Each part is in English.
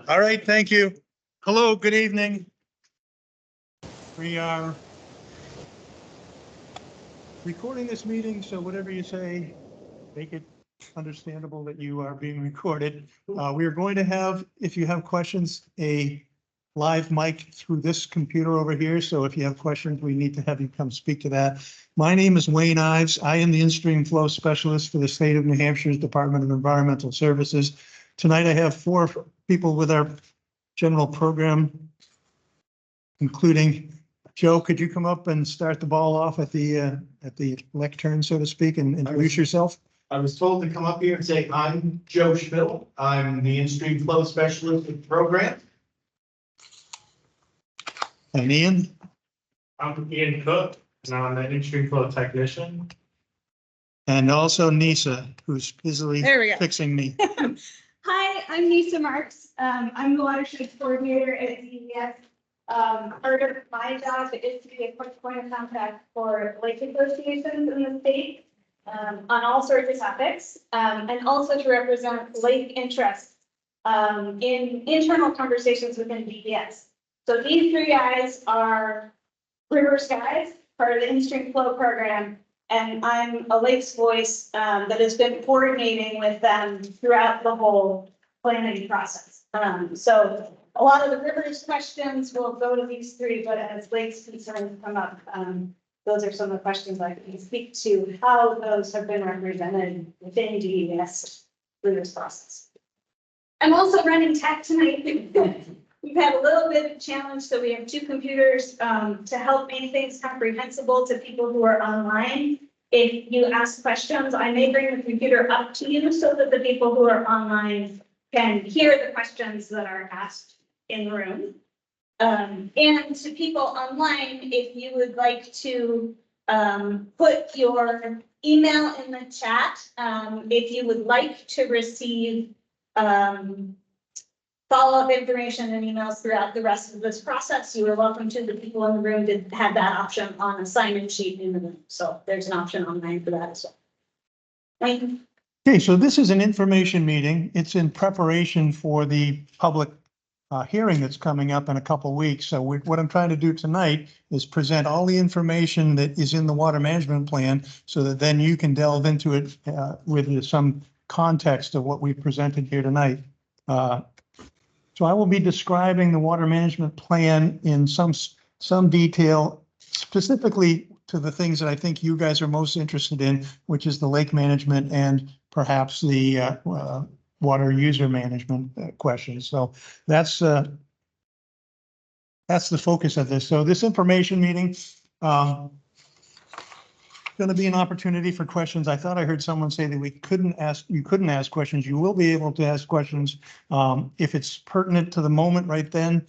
All right, thank you. Hello, good evening. We are recording this meeting, so whatever you say, make it understandable that you are being recorded. We are going to have, if you have questions, a live mic through this computer over here. So if you have questions, we need to have you come speak to that. My name is Wayne Ives. I am the in-stream flow specialist for the state of New Hampshire's Department of Environmental Services. Tonight I have 4 people with our general program, including Joe. Could you come up and start the ball off at the lectern, so to speak, and introduce yourself? I was told to come up here and say, I'm Joe Schmidl. I'm the in-stream flow specialist with the program. And Ian? I'm Ian Cook, and I'm an in-stream flow technician. And also Nisa, who's busily There we go. fixing me. Hi, I'm Nisa Marks. I'm the watershed coordinator at DES. Part of my job is to be a quick point of contact for lake associations in the state on all sorts of topics, and also to represent lake interests in internal conversations within DES. So these 3 guys are Rivers guys, part of the in-stream flow program. And I'm a lakes voice that has been coordinating with them throughout the whole planning process. So a lot of the rivers questions will go to these 3, but as lakes concerns come up, those are some of the questions I can speak to, how those have been represented within DES through this process. I'm also running tech tonight. We've had a little bit of a challenge, so we have 2 computers to help make things comprehensible to people who are online. If you ask questions, I may bring the computer up to you so that the people who are online can hear the questions that are asked in the room. And to people online, if you would like to put your email in the chat, if you would like to receive follow-up information and emails throughout the rest of this process, you are welcome to. The people in the room did have that option on a sign-in sheet in the room. So there's an option online for that as well. Thank you. Okay, so this is an information meeting. It's in preparation for the public hearing that's coming up in a couple of weeks. So what I'm trying to do tonight is present all the information that is in the water management plan so that then you can delve into it with some context of what we've presented here tonight. So I will be describing the water management plan in some detail, specifically to the things that I think you guys are most interested in, which is the lake management and perhaps the water user management questions. So that's the focus of this. So this information meeting going to be an opportunity for questions. I thought I heard someone say that you couldn't ask questions. You will be able to ask questions. If it's pertinent to the moment right then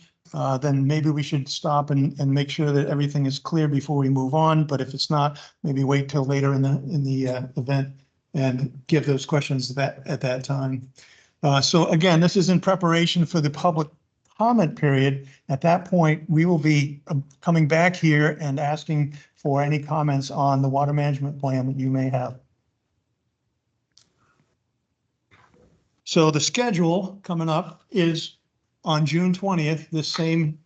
maybe we should stop and make sure that everything is clear before we move on. But if it's not, maybe wait till later in the event and give those questions at that time. So again, this is in preparation for the public comment period. At that point, we will be coming back here and asking for any comments on the water management plan that you may have. So the schedule coming up is on June 20th, this same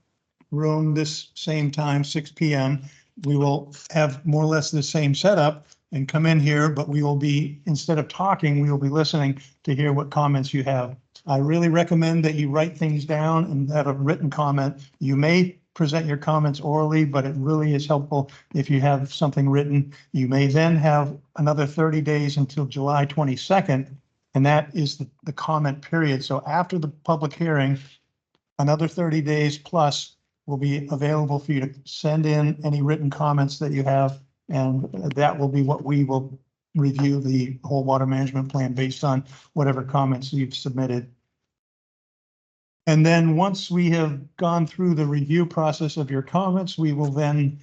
room, this same time, 6 p.m. We will have more or less the same setup and come in here, but we will be, instead of talking, we will be listening to hear what comments you have. I really recommend that you write things down and have a written comment. You may present your comments orally, but it really is helpful if you have something written. You may then have another 30 days until July 22nd, and that is the comment period. So after the public hearing, another 30 days plus will be available for you to send in any written comments that you have, and that will be what we will review the whole water management plan based on whatever comments you've submitted. And then once we have gone through the review process of your comments, we will then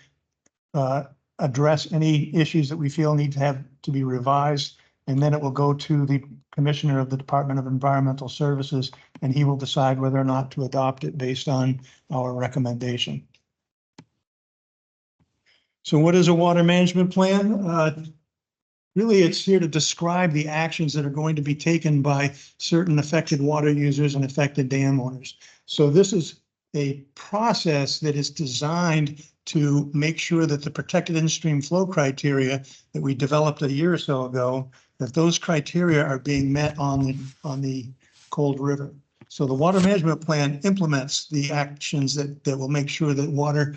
address any issues that we feel need to have to be revised. And then it will go to the Commissioner of the Department of Environmental Services, and he will decide whether or not to adopt it based on our recommendation. So what is a water management plan? Really, it's here to describe the actions that are going to be taken by certain affected water users and affected dam owners. So this is a process that is designed to make sure that the protected in-stream flow criteria that we developed a year or so ago, that those criteria are being met on the Cold River. So the water management plan implements the actions that will make sure that water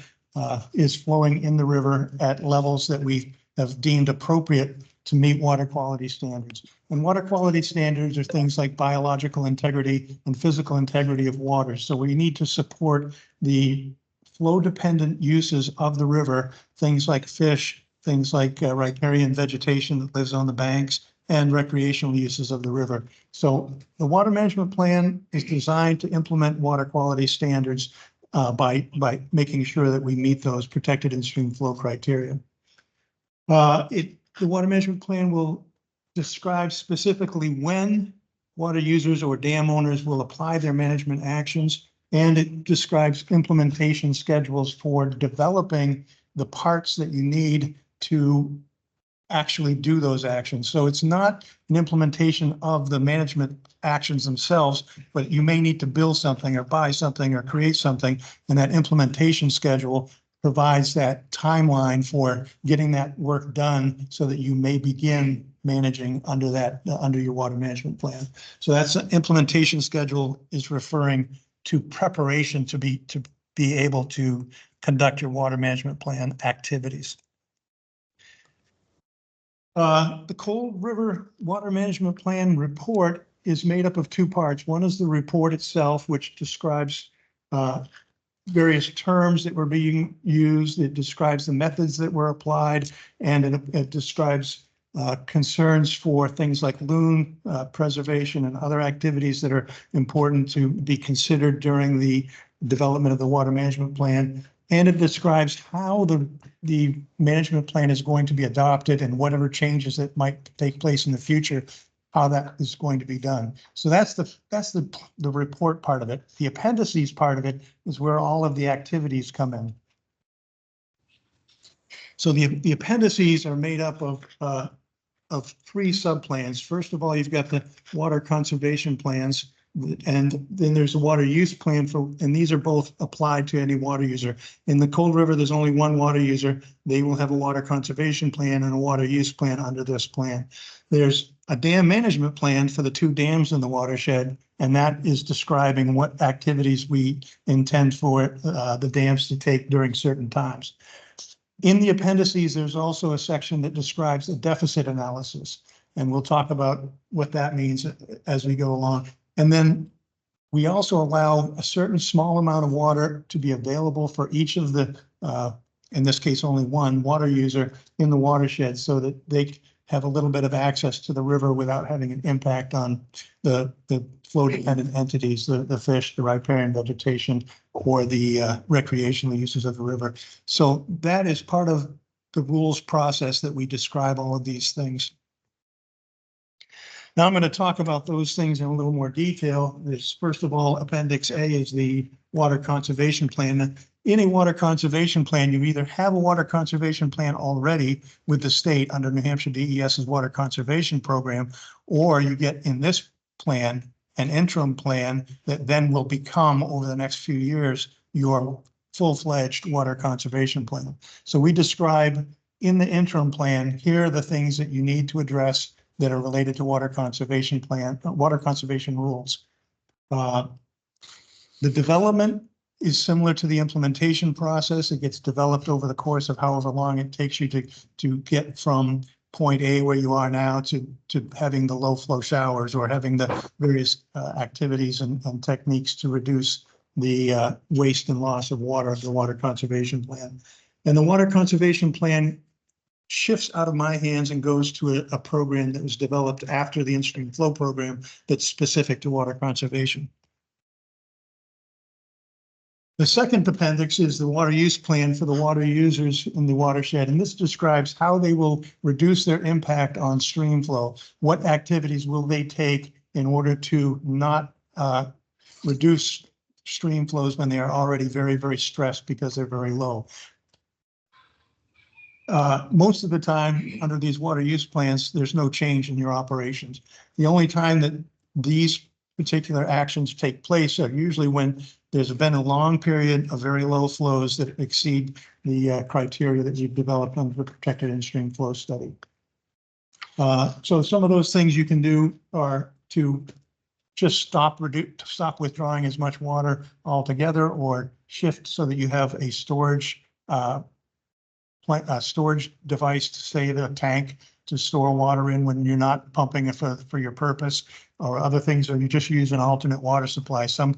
is flowing in the river at levels that we have deemed appropriate to meet water quality standards. And water quality standards are things like biological integrity and physical integrity of water. So we need to support the flow dependent uses of the river, things like fish, things like riparian vegetation that lives on the banks, and recreational uses of the river. So the water management plan is designed to implement water quality standards by making sure that we meet those protected in-stream flow criteria. The water management plan will describe specifically when water users or dam owners will apply their management actions, and it describes implementation schedules for developing the parts that you need to actually do those actions. So it's not an implementation of the management actions themselves, but you may need to build something or buy something or create something, and that implementation schedule provides that timeline for getting that work done so that you may begin managing under that, under your water management plan. So that's an implementation schedule is referring to preparation to be able to conduct your water management plan activities. The Cold River Water Management Plan report is made up of two parts. One is the report itself, which describes various terms that were being used. It describes the methods that were applied, and it describes concerns for things like loon preservation and other activities that are important to be considered during the development of the water management plan. And it describes how the management plan is going to be adopted and whatever changes that might take place in the future, how that is going to be done. So that's the report part of it. The appendices part of it is where all of the activities come in. So the appendices are made up of three subplans. First of all, you've got the water conservation plans, and then there's a water use plan and these are both applied to any water user. In the Cold River, there's only one water user. They will have a water conservation plan and a water use plan under this plan. There's a dam management plan for the two dams in the watershed, and that is describing what activities we intend for the dams to take during certain times. In the appendices, there's also a section that describes a deficit analysis, and we'll talk about what that means as we go along. And then we also allow a certain small amount of water to be available for each of the, in this case, only one water user in the watershed, so that they have a little bit of access to the river without having an impact on the flow dependent entities, the fish, the riparian vegetation, or the recreational uses of the river. So that is part of the rules process that we describe all of these things. Now I'm going to talk about those things in a little more detail. This, first of all, Appendix A is the water conservation plan. In a water conservation plan, you either have a water conservation plan already with the state under New Hampshire DES's water conservation program, or you get in this plan an interim plan that then will become, over the next few years, your full-fledged water conservation plan. So we describe in the interim plan, here are the things that you need to address that are related to water conservation plan, water conservation rules. The development is similar to the implementation process. It gets developed over the course of however long it takes you to get from point A, where you are now, to having the low flow showers or having the various activities and techniques to reduce the waste and loss of water of the water conservation plan. And the water conservation plan shifts out of my hands and goes to a program that was developed after the in-stream flow program that's specific to water conservation. The second appendix is the water use plan for the water users in the watershed, and this describes how they will reduce their impact on stream flow. What activities will they take in order to not reduce stream flows when they are already very, very stressed because they're very low. most of the time, under these water use plans, there's no change in your operations. The only time that these particular actions take place are usually when there's been a long period of very low flows that exceed the criteria that you've developed under the protected in-stream flow study. So some of those things you can do are to just stop withdrawing as much water altogether, or shift so that you have a storage storage device to say the tank to store water in when you're not pumping it for your purpose, or other things, or you just use an alternate water supply. Some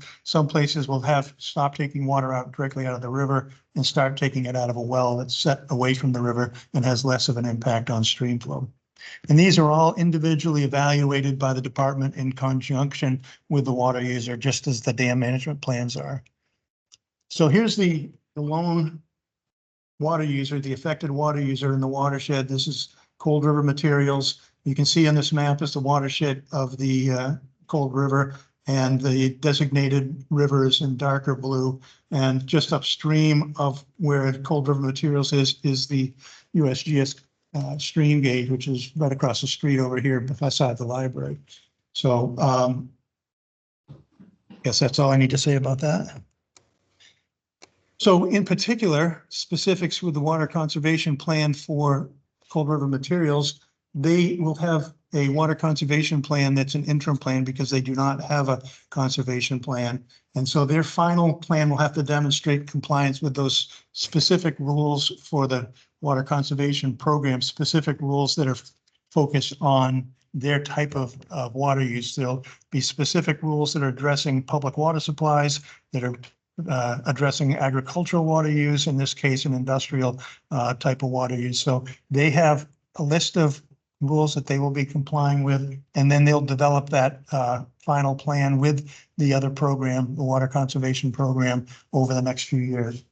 places will stop taking water out directly out of the river and start taking it out of a well that's set away from the river and has less of an impact on stream flow. And these are all individually evaluated by the department in conjunction with the water user, just as the dam management plans are. So here's the lone water user, the affected water user in the watershed. This is Cold River Materials. You can see on this map is the watershed of the Cold River, and the designated rivers in darker blue. And just upstream of where Cold River Materials is the USGS stream gauge, which is right across the street over here beside the library. So guess that's all I need to say about that. So in particular, specifics with the water conservation plan for Cold River Materials, they will have a water conservation plan that's an interim plan because they do not have a conservation plan. And so their final plan will have to demonstrate compliance with those specific rules for the water conservation program, specific rules that are focused on their type of water use. There'll be specific rules that are addressing public water supplies, that are addressing agricultural water use, in this case, an industrial type of water use. So they have a list of rules that they will be complying with, and then they'll develop that final plan with the other program, the water conservation program, over the next few years.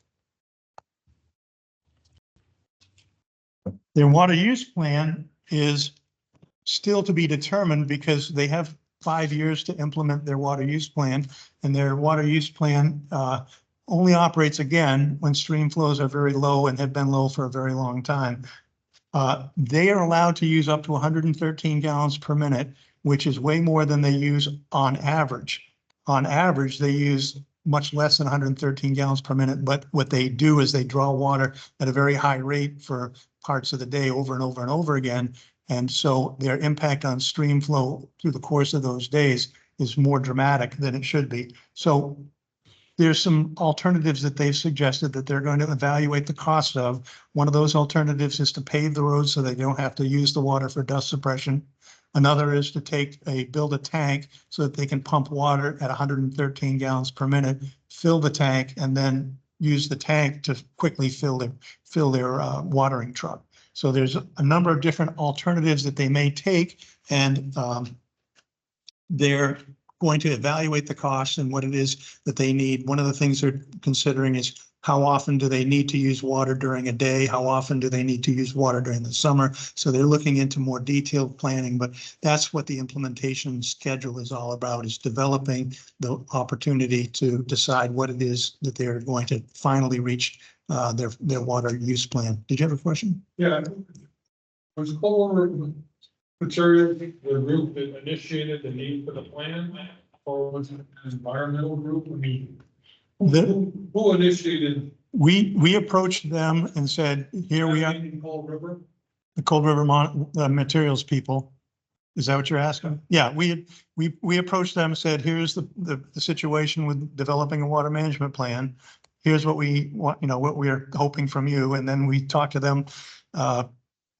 Their water use plan is still to be determined because they have 5 years to implement their water use plan, and their water use plan only operates again when stream flows are very low and have been low for a very long time. They are allowed to use up to 113 gallons per minute, which is way more than they use on average. On average, they use much less than 113 gallons per minute, but what they do is they draw water at a very high rate for parts of the day over and over and over again. And so their impact on stream flow through the course of those days is more dramatic than it should be. So there's some alternatives that they've suggested that they're going to evaluate the cost of. One of those alternatives is to pave the roads so they don't have to use the water for dust suppression. Another is to build a tank so that they can pump water at 113 gallons per minute, fill the tank, and then use the tank to quickly fill their watering truck. So there's a number of different alternatives that they may take, and they're going to evaluate the cost and what it is that they need. One of the things they're considering is how often do they need to use water during a day? How often do they need to use water during the summer? So they're looking into more detailed planning, but that's what the implementation schedule is all about, is developing the opportunity to decide what it is that they're going to finally reach their water use plan. Did you have a question? Yeah. Was Cold River Materials the group that initiated the need for the plan, or was it an environmental group? I mean, who initiated? We approached them and said, here we are. Cold River? The Cold River Materials people. Is that what you're asking? Yeah, we approached them and said, here's the situation with developing a water management plan. Here's what we want, what we're hoping from you. And then we talked to them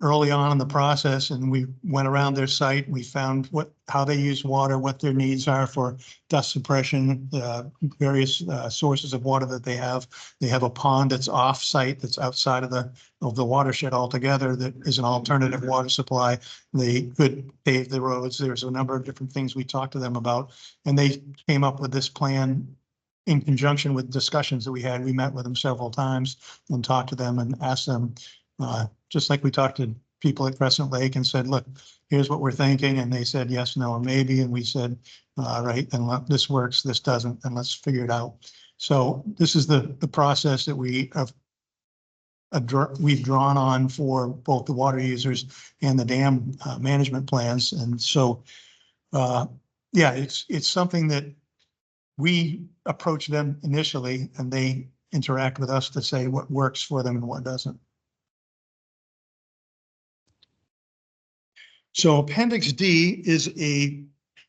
early on in the process, and we went around their site. We found how they use water, what their needs are for dust suppression, various sources of water that they have. They have a pond that's off site, that's outside of the watershed altogether, that is an alternative water supply. They could pave the roads. There's a number of different things we talked to them about, and they came up with this plan in conjunction with discussions that we had. We met with them several times and talked to them and asked them, just like we talked to people at Crescent Lake and said, look, here's what we're thinking. And they said, yes, no, or maybe. And we said, right, and this works, this doesn't, and let's figure it out. So this is the process that we have we've drawn on for both the water users and the dam management plans. And so, yeah, it's something that we approach them initially and they interact with us to say what works for them and what doesn't. So Appendix D is a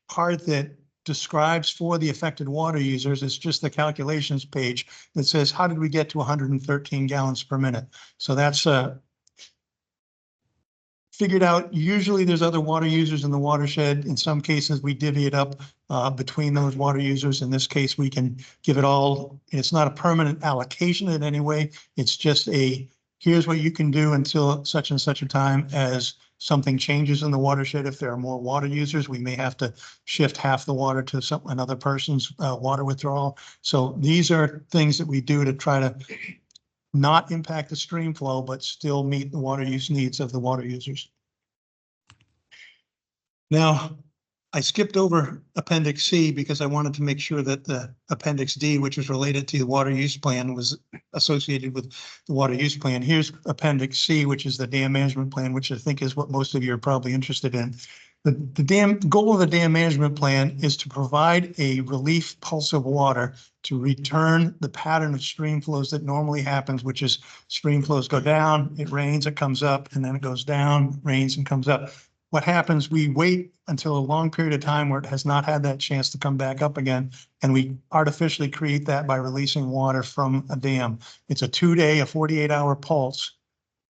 part that describes for the affected water users. It's just the calculations page that says, how did we get to 113 gallons per minute? So that's figured out. Usually there's other water users in the watershed. In some cases, we divvy it up between those water users. In this case, we can give it all. It's not a permanent allocation in any way. It's just here's what you can do until such and such a time as something changes in the watershed. If there are more water users, we may have to shift half the water to another person's water withdrawal. So these are things that we do to try to not impact the stream flow, but still meet the water use needs of the water users. Now, I skipped over Appendix C because I wanted to make sure that the Appendix D, which was related to the water use plan, was associated with the water use plan. Here's Appendix C, which is the dam management plan, which I think is what most of you are probably interested in. The goal of the dam management plan is to provide a relief pulse of water to return the pattern of stream flows that normally happens, which is stream flows go down, it rains, it comes up, and then it goes down, rains and comes up. What happens, we wait until a long period of time where it has not had that chance to come back up again, and we artificially create that by releasing water from a dam. It's a 2-day, a 48-hour pulse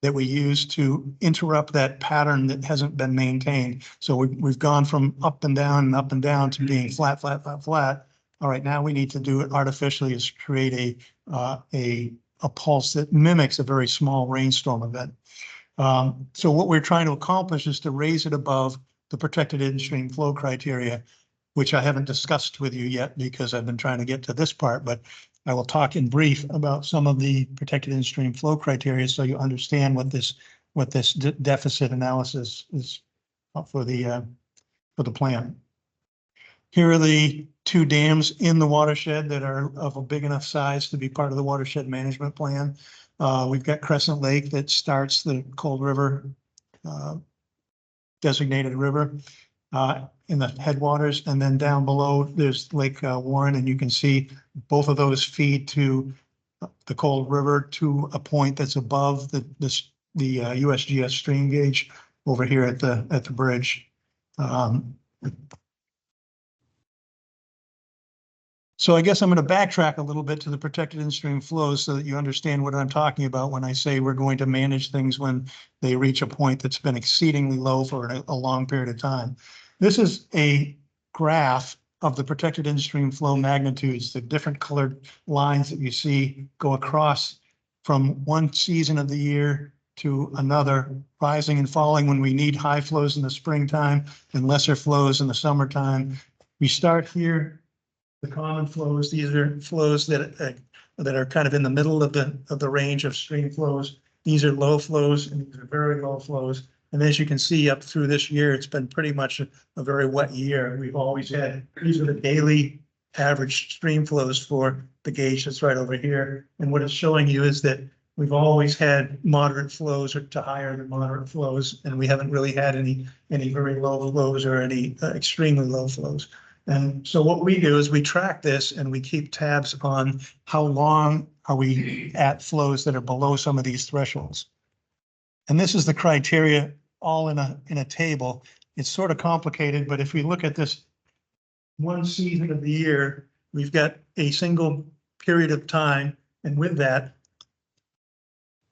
that we use to interrupt that pattern that hasn't been maintained. So we've gone from up and down to being flat, flat, flat, flat. All right, now we need to do it artificially, is create a pulse that mimics a very small rainstorm event. So what we're trying to accomplish is to raise it above the protected in-stream flow criteria, which I haven't discussed with you yet because I've been trying to get to this part, but I will talk in brief about some of the protected in-stream flow criteria so you understand what this deficit analysis is for the plan. Here are the 2 dams in the watershed that are of a big enough size to be part of the watershed management plan. We've got Crescent Lake that starts the Cold River designated river in the headwaters, and then down below there's Lake Warren, and you can see both of those feed to the Cold River to a point that's above the USGS stream gauge over here at the bridge. So I guess I'm going to backtrack a little bit to the protected in-stream flows so that you understand what I'm talking about when I say we're going to manage things when they reach a point that's been exceedingly low for a long period of time. This is a graph of the protected in-stream flow magnitudes. The different colored lines that you see go across from one season of the year to another, rising and falling when we need high flows in the springtime and lesser flows in the summertime. We start here. The common flows, these are flows that are kind of in the middle of the range of stream flows. These are low flows and these are very low flows. And as you can see up through this year, it's been pretty much a very wet year. We've always had, these are the daily average stream flows for the gauge that's right over here. And what it's showing you is that we've always had moderate flows or to higher than moderate flows, and we haven't really had any very low flows or any extremely low flows. And so what we do is we track this and we keep tabs on how long are we at flows that are below some of these thresholds. And this is the criteria all in a table. It's sort of complicated, but if we look at this one season of the year, we've got a single period of time. And with that,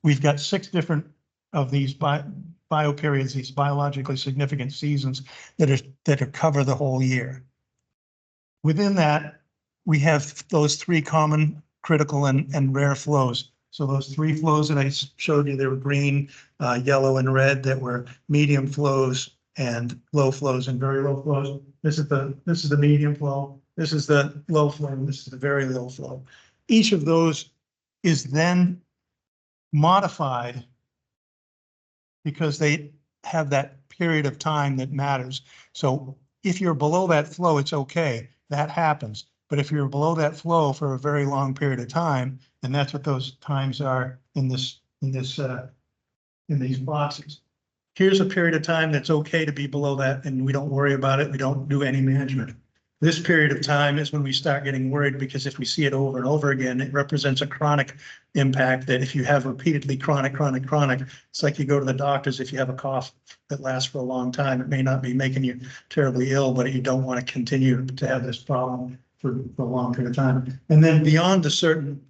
we've got 6 different of these bio periods, these biologically significant seasons that cover the whole year. Within that, we have those 3 common, critical, and rare flows. So those 3 flows that I showed you, they were green, yellow, and red, that were medium flows and low flows and very low flows. This is the medium flow. This is the low flow. And this is the very low flow. Each of those is then modified because they have that period of time that matters. So if you're below that flow, it's okay. That happens. But if you're below that flow for a very long period of time, and that's what those times are in this in these boxes. Here's a period of time that's okay to be below that, and we don't worry about it. We don't do any management. This period of time is when we start getting worried, because if we see it over and over again, it represents a chronic impact that if you have repeatedly chronic, it's like you go to the doctors if you have a cough that lasts for a long time. It may not be making you terribly ill, but you don't want to continue to have this problem for a long period of time. And then beyond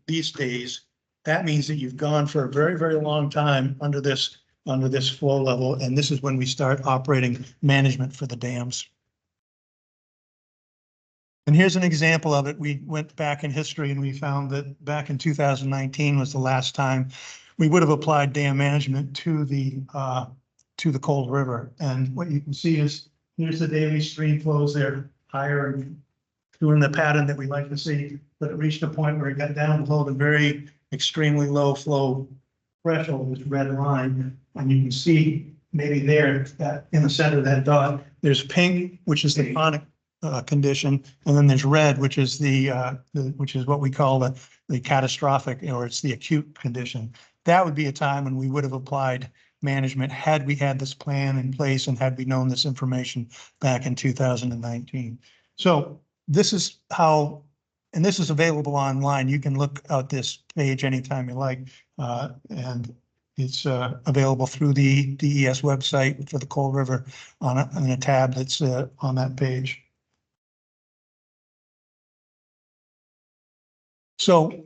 these days, that means that you've gone for a very, very long time under this flow level, and this is when we start operating management for the dams. And here's an example of it. We went back in history and we found that back in 2019 was the last time we would have applied dam management to the Cold River. And what you can see is here's the daily stream flows there, higher and doing the pattern that we like to see, but it reached a point where it got down below the very extremely low flow threshold, this red line. And you can see maybe there that in the center of that dot, there's pink, which is the chronic condition, and then there's red, which is which is what we call the catastrophic, or it's the acute condition. That would be a time when we would have applied management had we had this plan in place and had we known this information back in 2019. So this is how, and this is available online. You can look at this page anytime you like, and it's available through the DES website for the Cold River on a tab that's on that page. So,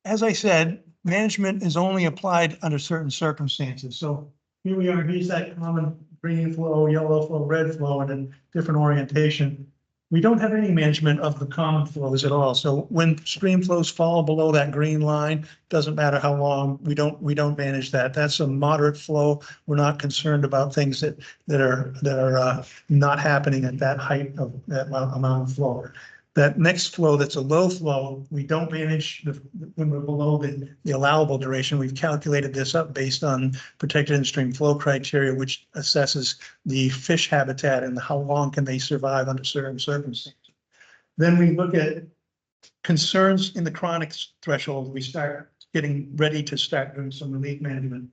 as I said, management is only applied under certain circumstances. So here we are, here's that common green flow, yellow flow, red flow, and a different orientation. We don't have any management of the common flows at all. So when stream flows fall below that green line, doesn't matter how long, we don't manage that. That's a moderate flow. We're not concerned about things that are not happening at that height of that amount of flow. That next flow that's a low flow, we don't manage when we're below the allowable duration. We've calculated this up based on protected in-stream flow criteria, which assesses the fish habitat and how long can they survive under certain circumstances. Then we look at concerns in the chronic threshold. We start getting ready to start doing some relief management.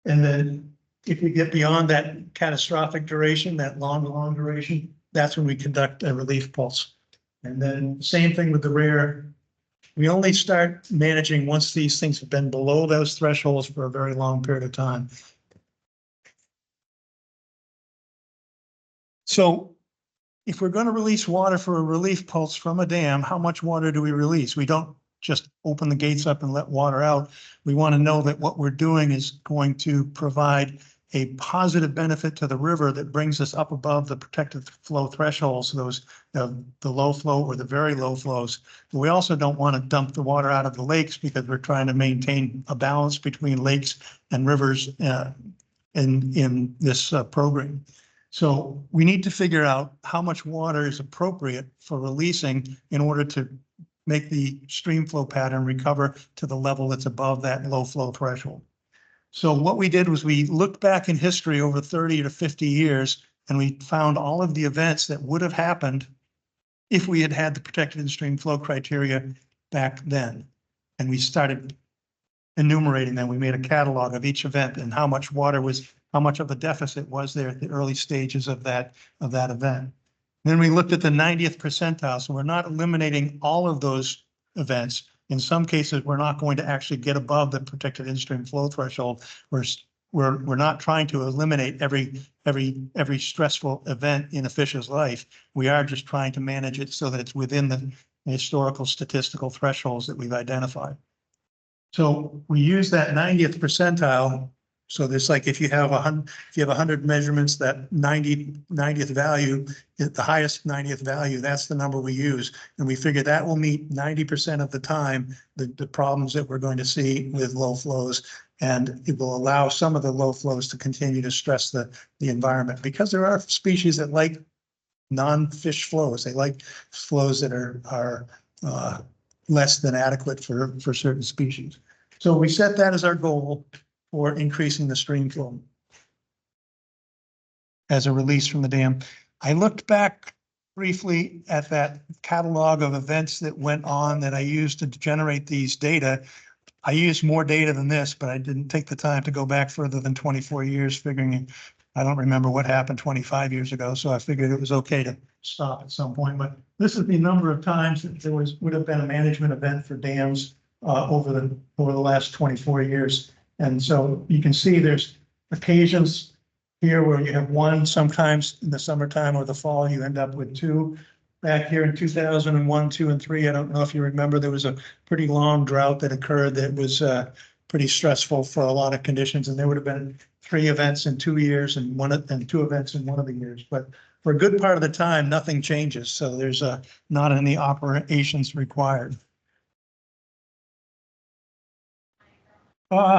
And then if we get beyond that catastrophic duration, that long duration, that's when we conduct a relief pulse. And then same thing with the rare. We only start managing once these things have been below those thresholds for a very long period of time. So if we're going to release water for a relief pulse from a dam, how much water do we release? We don't just open the gates up and let water out. We want to know that what we're doing is going to provide a positive benefit to the river that brings us up above the protected flow thresholds, those the low flow or the very low flows. But we also don't want to dump the water out of the lakes because we're trying to maintain a balance between lakes and rivers in this program. So we need to figure out how much water is appropriate for releasing in order to make the stream flow pattern recover to the level that's above that low flow threshold. So what we did was we looked back in history over 30 to 50 years, and we found all of the events that would have happened if we had had the protected in-stream flow criteria back then. And we started enumerating them. We made a catalog of each event and how much water was, how much of a deficit was there at the early stages of that event. Then we looked at the 90th percentile. So we're not eliminating all of those events. In some cases, we're not going to actually get above the protected in-stream flow threshold. We're not trying to eliminate every stressful event in a fish's life. We are just trying to manage it so that it's within the historical statistical thresholds that we've identified. So we use that 90th percentile. So there's like if you have 100 measurements, that 90th value, the highest 90th value, that's the number we use. And we figure that will meet 90% of the time the problems that we're going to see with low flows. And it will allow some of the low flows to continue to stress the environment, because there are species that like non-fish flows. They like flows that are less than adequate for certain species. So we set that as our goal for increasing the stream flow as a release from the dam. I looked back briefly at that catalog of events that went on that I used to generate these data. I used more data than this, but I didn't take the time to go back further than 24 years figuring, I don't remember what happened 25 years ago, so I figured it was okay to stop at some point. But this is the number of times that there would have been a management event for dams over the last 24 years. And so you can see there's occasions here where you have one, sometimes in the summertime or the fall, you end up with two. Back here in 2001, 2, and 3, I don't know if you remember, there was a pretty long drought that occurred that was pretty stressful for a lot of conditions, and there would have been 3 events in 2 years and 2 events in one of the years. But for a good part of the time, nothing changes, so there's not any operations required.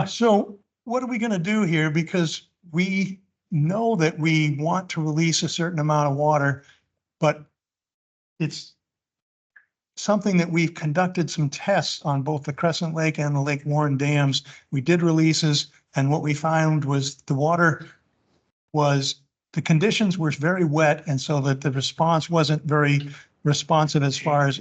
So what are we going to do here? Because we know that we want to release a certain amount of water, but it's something that we've conducted some tests on both the Crescent Lake and the Lake Warren dams. We did releases, and what we found was the conditions were very wet, and so that the response wasn't very responsive as far as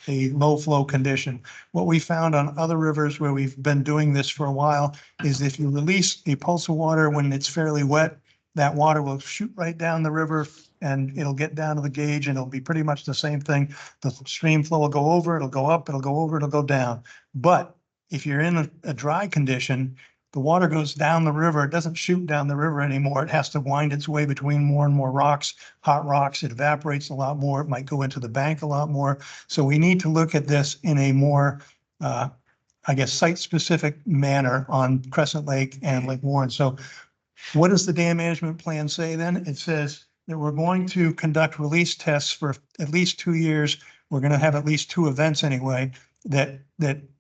a low flow condition. What we found on other rivers where we've been doing this for a while is if you release a pulse of water when it's fairly wet, that water will shoot right down the river and it'll get down to the gauge and it'll be pretty much the same thing. The stream flow will go over, it'll go up, it'll go over, it'll go down. But if you're in a dry condition, the water goes down the river. It doesn't shoot down the river anymore. It has to wind its way between more and more rocks, hot rocks. It evaporates a lot more. It might go into the bank a lot more. So we need to look at this in a more, I guess, site-specific manner on Crescent Lake and Lake Warren. So what does the dam management plan say then? It says that we're going to conduct release tests for at least 2 years. We're going to have at least 2 events anyway, that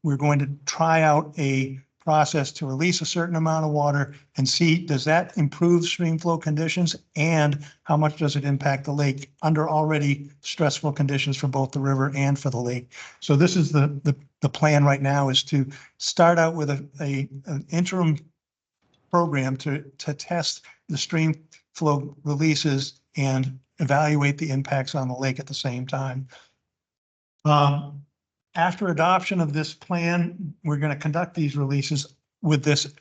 we're going to try out a process to release a certain amount of water and see, does that improve stream flow conditions and how much does it impact the lake under already stressful conditions for both the river and for the lake. So this is the plan right now, is to start out with an interim program to test the stream flow releases and evaluate the impacts on the lake at the same time. After adoption of this plan, we're going to conduct these releases with this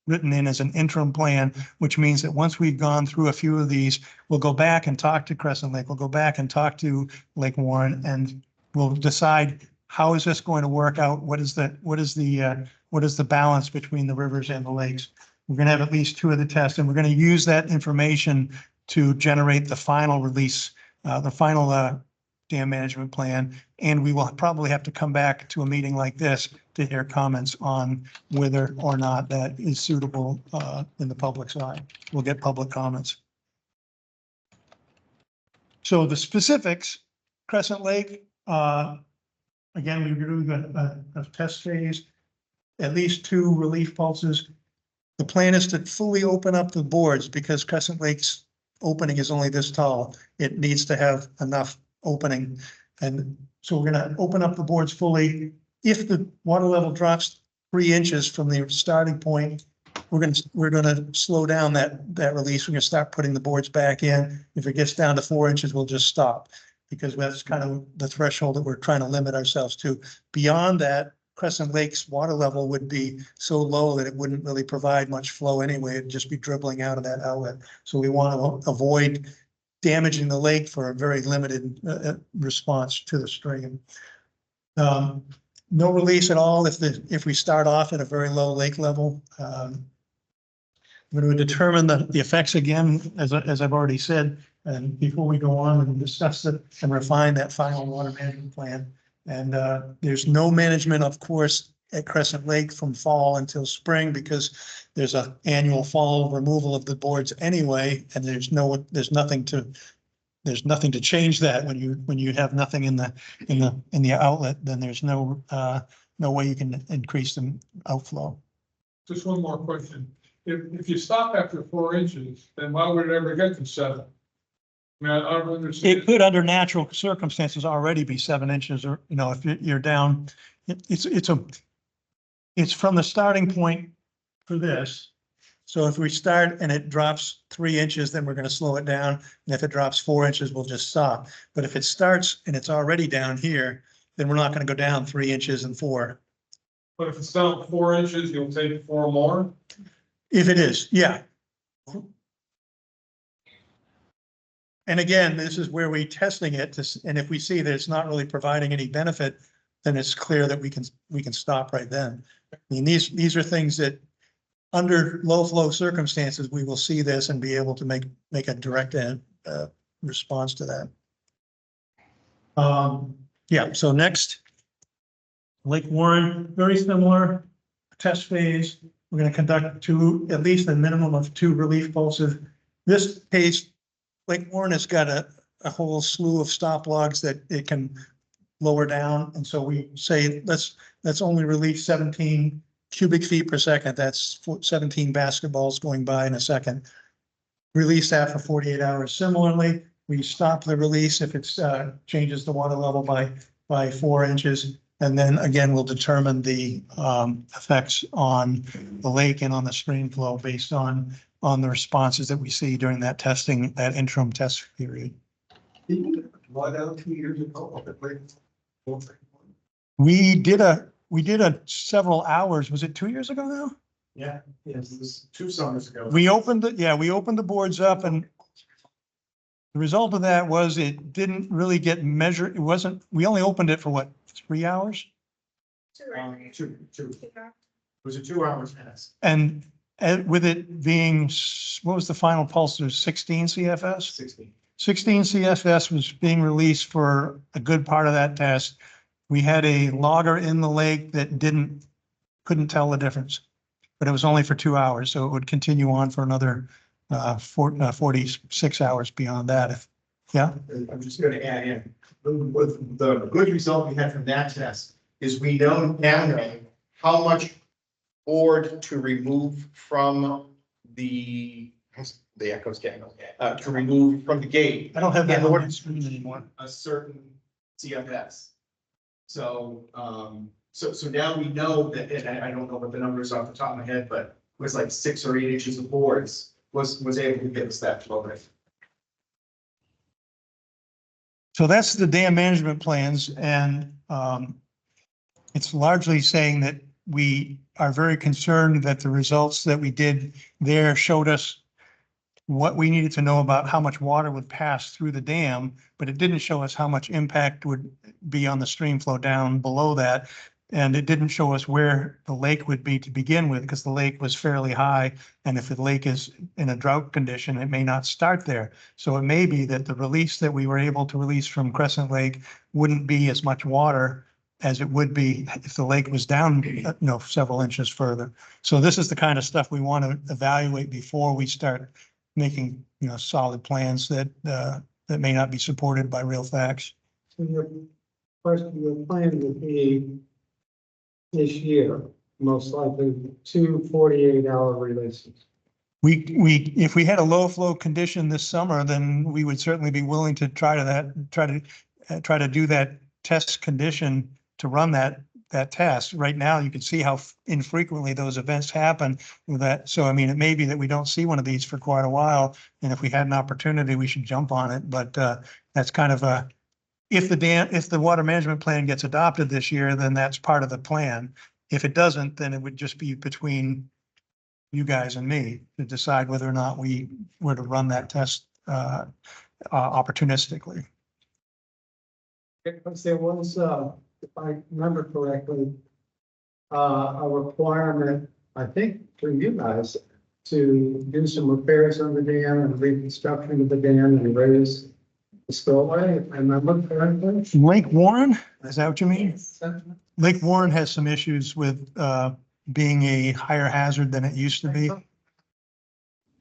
written in as an interim plan, which means that once we've gone through a few of these, we'll go back and talk to Crescent Lake, we'll go back and talk to Lake Warren, and we'll decide how is this going to work out? What is the balance between the rivers and the lakes? We're going to have at least 2 of the tests, and we're going to use that information to generate the final release, the final dam management plan. And we will probably have to come back to a meeting like this to hear comments on whether or not that is suitable in the public's eye. We'll get public comments. So the specifics, Crescent Lake, again, we're doing a test phase, at least 2 relief pulses. The plan is to fully open up the boards because Crescent Lake's opening is only this tall. It needs to have enough opening. And so we're going to open up the boards fully. If the water level drops 3 inches from the starting point, we're going to slow down that release. We're going to start putting the boards back in. If it gets down to 4 inches, we'll just stop, because that's kind of the threshold that we're trying to limit ourselves to. Beyond that, Crescent Lake's water level would be so low that it wouldn't really provide much flow anyway. It'd just be dribbling out of that outlet. So we want to avoid damaging the lake for a very limited response to the stream. No release at all if we start off at a very low lake level. We're going to determine the effects again, as I've already said, and before we go on and discuss it and refine that final water management plan. And there's no management, of course, at Crescent Lake from fall until spring, because there's an annual fall removal of the boards anyway, and there's nothing to change that. When you have nothing in the outlet, then there's no way you can increase the outflow. Just one more question. If you stop after 4 inches, then why would it ever get to 7? I mean, I don't understand. It could, under natural circumstances, already be 7 inches, or, if you're down, it's from the starting point for this. So if we start and it drops 3 inches, then we're going to slow it down. And if it drops 4 inches, we'll just stop. But if it starts and it's already down here, then we're not going to go down 3 inches and 4. But if it's down 4 inches, you'll take 4 more. If it is, yeah. And again, this is where we testing it and if we see that it's not really providing any benefit, then it's clear that we can stop right then. I mean, these are things that under low flow circumstances, we will see this and be able to make a direct response to that. Yeah, so next, Lake Warren, very similar test phase. We're going to conduct at least a minimum of 2 relief pulses. This case, Lake Warren has got a whole slew of stop logs that it can lower down. And so we say, let's only release 17 cubic feet per second. That's 17 basketballs going by in a second. Release that for 48 hours. Similarly, we stop the release if it changes the water level by 4 inches. And then again, we'll determine the effects on the lake and on the stream flow based on the responses that we see during that testing, that interim test period. What else 2 years ago? We did a several hours. Was it 2 years ago now? Yeah, yes, it was 2 summers ago. We opened the boards up and the result of that was it didn't really get measured. We only opened it for what, 3 hours? Two. It was a 2-hour test. And with it being, what was the final pulse? There's 16 CFS? 16 CFS was being released for a good part of that test. We had a logger in the lake that couldn't tell the difference, but it was only for 2 hours. So it would continue on for another 46 hours beyond that. Yeah. I'm just going to add in, with the good result we had from that test is we now know how much board to remove from the echo's getting, to remove from the gate. I don't have that In on order my screen anymore. a certain CFS. So, so now we know that, and I don't know what the numbers off the top of my head, but it was like 6 or 8 inches of boards was able to give us that flow rate. So that's the dam management plans, and it's largely saying that we are very concerned that the results that we did there showed us what we needed to know about how much water would pass through the dam, but it didn't show us how much impact would be on the stream flow down below that. And it didn't show us where the lake would be to begin with, because the lake was fairly high. And if the lake is in a drought condition, it may not start there. So it may be that the release that we were able to release from Crescent Lake wouldn't be as much water as it would be if the lake was down, several inches further. So this is the kind of stuff we want to evaluate before we start making, solid plans that may not be supported by real facts. So your plan would be this year, most likely 2 48-hour releases. If we had a low flow condition this summer, then we would certainly be willing to try to do that test condition to run that test. Right now, you can see how infrequently those events happen with that. So, I mean, it may be that we don't see one of these for quite a while. And if we had an opportunity, we should jump on it. But that's kind of if the water management plan gets adopted this year, then that's part of the plan. If it doesn't, then it would just be between you guys and me to decide whether or not we were to run that test opportunistically. Because there was, if I remember correctly, a requirement, I think, for you guys to do some repairs on the dam and reconstruction of the dam and raise the spillway, if I remember correctly. Lake Warren, is that what you mean? Yes. Lake Warren has some issues with being a higher hazard than it used to be. And,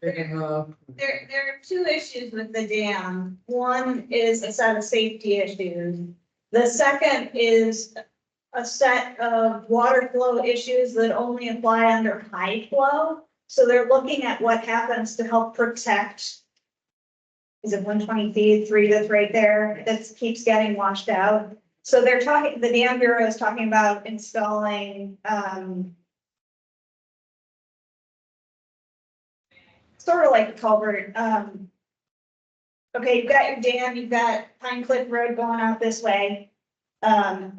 There are 2 issues with the dam. One is a set of safety issues. The second is a set of water flow issues that only apply under high flow. So they're looking at what happens to help protect. Is it 120 feet, 3 that's right there, that keeps getting washed out. So they're talking, the Dam Bureau is talking about installing, sort of like a culvert. Okay, you've got your dam, you've got Pine Cliff Road going out this way.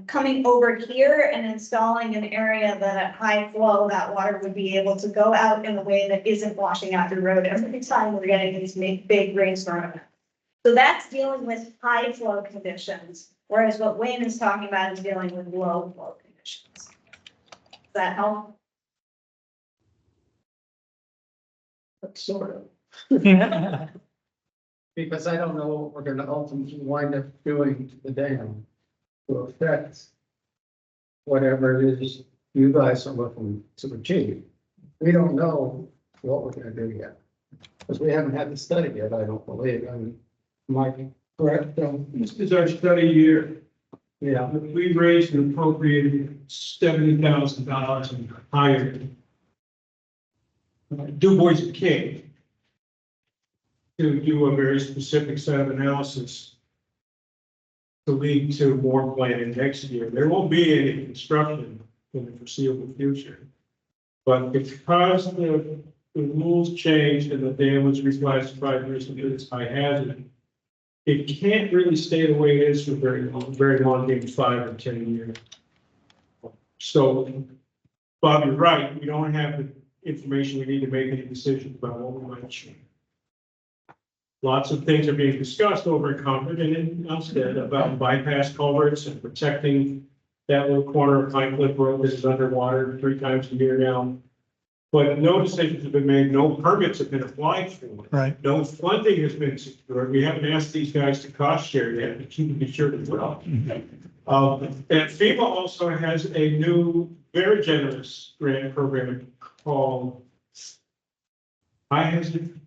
coming over here and installing an area that at high flow, that water would be able to go out in a way that isn't washing out your road every time we're getting these big rainstorms. So that's dealing with high flow conditions, whereas what Wayne is talking about is dealing with low flow conditions. Does that help? Sort of. Because I don't know what we're gonna ultimately wind up doing to the dam to affect whatever it is you guys are looking to achieve. We don't know what we're gonna do yet. Because we haven't had the study yet, I don't believe. I mean, Mike, correct? This is our study year. Yeah, We raised and appropriated $70,000 and hired Du Bois King to do a very specific set of analysis to lead to more planning next year. There won't be any construction in the foreseeable future. But because the rules changed and the dam was reclassified recently as high hazard, it can't really stay the way it is for very long, maybe 5 or 10 years. So, Bob, you're right, we don't have the information we need to make any decisions about what we might change. Lots of things are being discussed over in Concord and in Alstead about bypass culverts and protecting that little corner of Pine Cliff Road that is underwater 3 times a year now. But no decisions have been made, no permits have been applied for. Right. No funding has been secured. We haven't asked these guys to cost share yet, but you can be sure as well. And FEMA also has a new, very generous grant program called High Hazard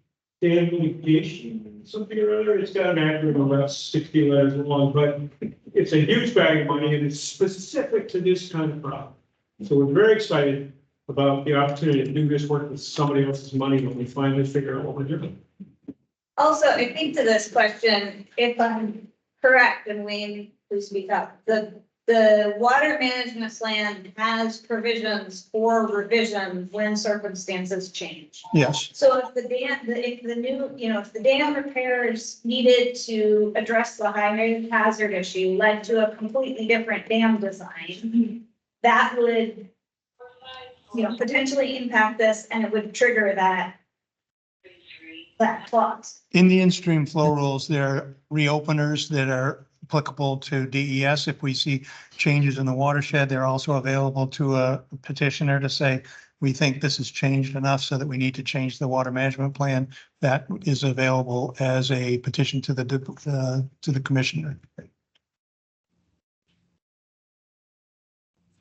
Dam Mitigation, something or other. It's got an acronym of about 60 letters long, but it's a huge bag of money and it's specific to this kind of problem. So we're very excited about the opportunity to do this work with somebody else's money when we finally figure out what we're doing. Also, I think to this question, if I'm correct, and Wayne, please speak up, the water management plan has provisions for revision when circumstances change. Yes, So if the dam, if the new, if the dam repairs needed to address the high hazard issue led to a completely different dam design, that would, potentially impact this and it would trigger that clause. in the in-stream flow rules, there are reopeners that are applicable to DES. If we see changes in the watershed, they're also available to a petitioner to say, we think this has changed enough so that we need to change the water management plan. That is available as a petition to the commissioner.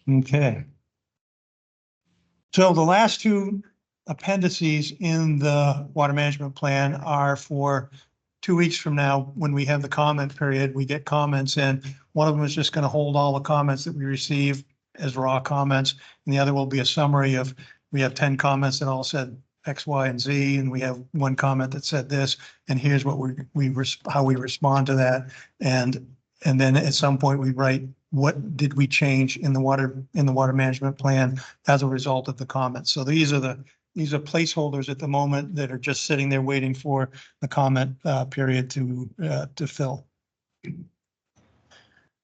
Okay. So the last 2 appendices in the water management plan are for 2 weeks from now, when we have the comment period, we get comments in. One of them is just going to hold all the comments that we receive as raw comments. And the other will be a summary of, we have 10 comments that all said X, Y, and Z, and we have 1 comment that said this, and here's what how we respond to that. And then at some point we write, what did we change in the water management plan as a result of the comments? So these are placeholders at the moment that are just sitting there waiting for the comment period to fill.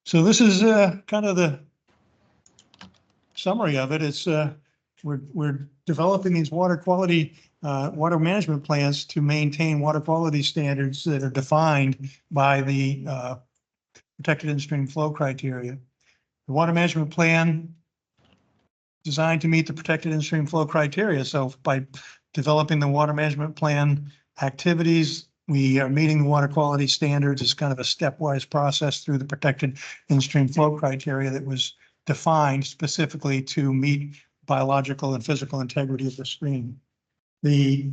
So this is kind of the summary of it. It's we're developing these water management plans to maintain water quality standards that are defined by the protected in-stream flow criteria. The water management plan designed to meet the protected in-stream flow criteria. So by developing the water management plan activities, we are meeting the water quality standards. It's kind of a stepwise process through the protected in-stream flow criteria that was defined specifically to meet biological and physical integrity of the stream. The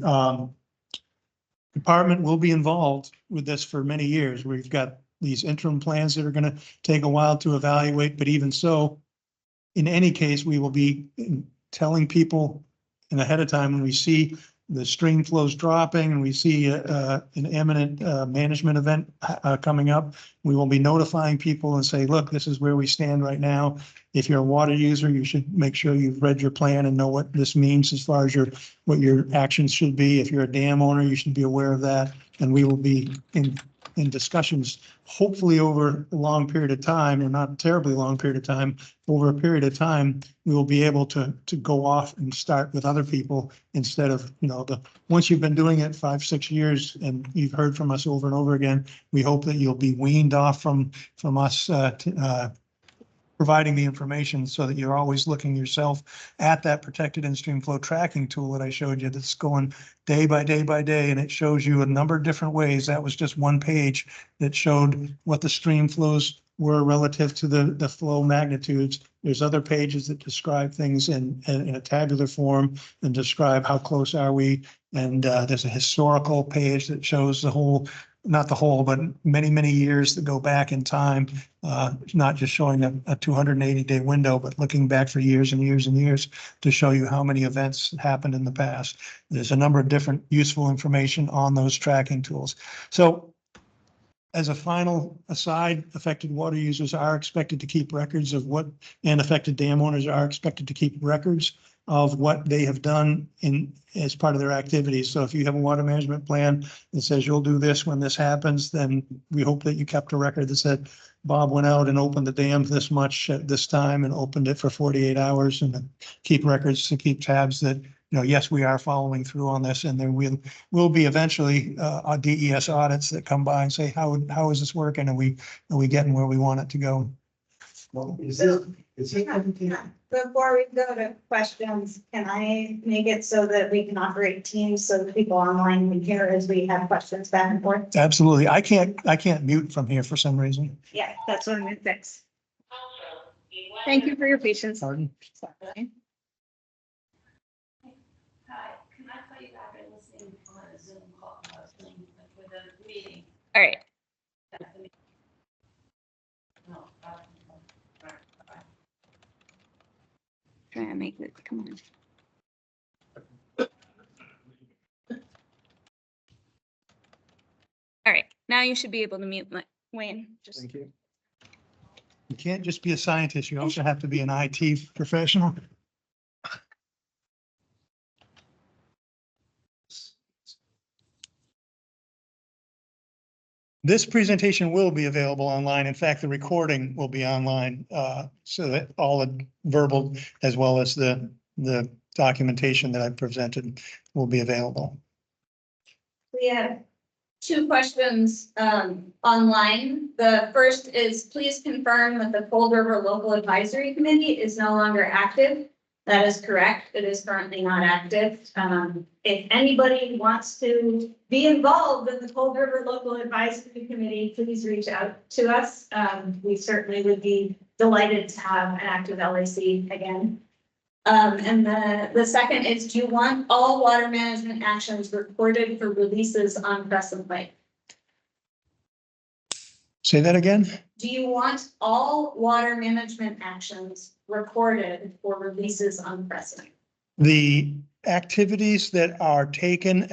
department will be involved with this for many years. We've got these interim plans that are going to take a while to evaluate, but even so, in any case, we will be telling people ahead of time when we see the stream flows dropping and we see an imminent management event coming up. We will be notifying people and say, look, this is where we stand right now. If you're a water user, you should make sure you've read your plan and know what this means as far as what your actions should be. If you're a dam owner, you should be aware of that. And we will be in discussions, hopefully over a long period of time, or not terribly long period of time, over a period of time, we will be able to go off and start with other people instead of, once you've been doing it 5, 6 years and you've heard from us over and over again, we hope that you'll be weaned off from us, providing the information so that you're always looking yourself at that protected in-stream flow tracking tool that I showed you that's going day by day by day, and it shows you a number of different ways. That was just one page that showed what the stream flows were relative to the flow magnitudes. There's other pages that describe things in a tabular form and describe how close are we. And there's a historical page that shows the whole, not the whole, but many, many years that go back in time, not just showing a 280-day window, but looking back for years and years and years to show you how many events happened in the past. There's a number of different useful information on those tracking tools. So as a final aside, affected water users are expected to keep records of what, and affected dam owners are expected to keep records of what they have done as part of their activities. So if you have a water management plan that says you'll do this when this happens, then we hope that you kept a record that said Bob went out and opened the dam this much at this time and opened it for 48 hours, and keep records to keep tabs that, yes, we are following through on this. And there will be eventually DES audits that come by and say, how is this working? Are we getting where we want it to go? Well, Before we go to questions, can I make it so that we can operate teams so that people online can hear as we have questions back and forth? Absolutely. I can't mute from here for some reason. Yeah, that's what I'm gonna fix. Thank you for your patience. Pardon? Sorry. Hi, can I tell you I've been listening on a Zoom call, with a meeting? All right. No, Trying to make this, come on. All right, now you should be able to mute my, Wayne, just. Thank you. You can't just be a scientist. You also have to be an IT professional. This presentation will be available online. In fact, the recording will be online, so that all the verbal as well as the documentation that I presented will be available. We have 2 questions online. The first is, please confirm that the Cold River Local Advisory Committee is no longer active. That is correct. It is currently not active. If anybody wants to be involved in the Cold River Local Advisory Committee, please reach out to us. We certainly would be delighted to have an active LAC again. And the second is, do you want all water management actions recorded for releases on Crescent Lake? Say that again? Do you want all water management actions recorded for releases on Crescent? The activities that are taken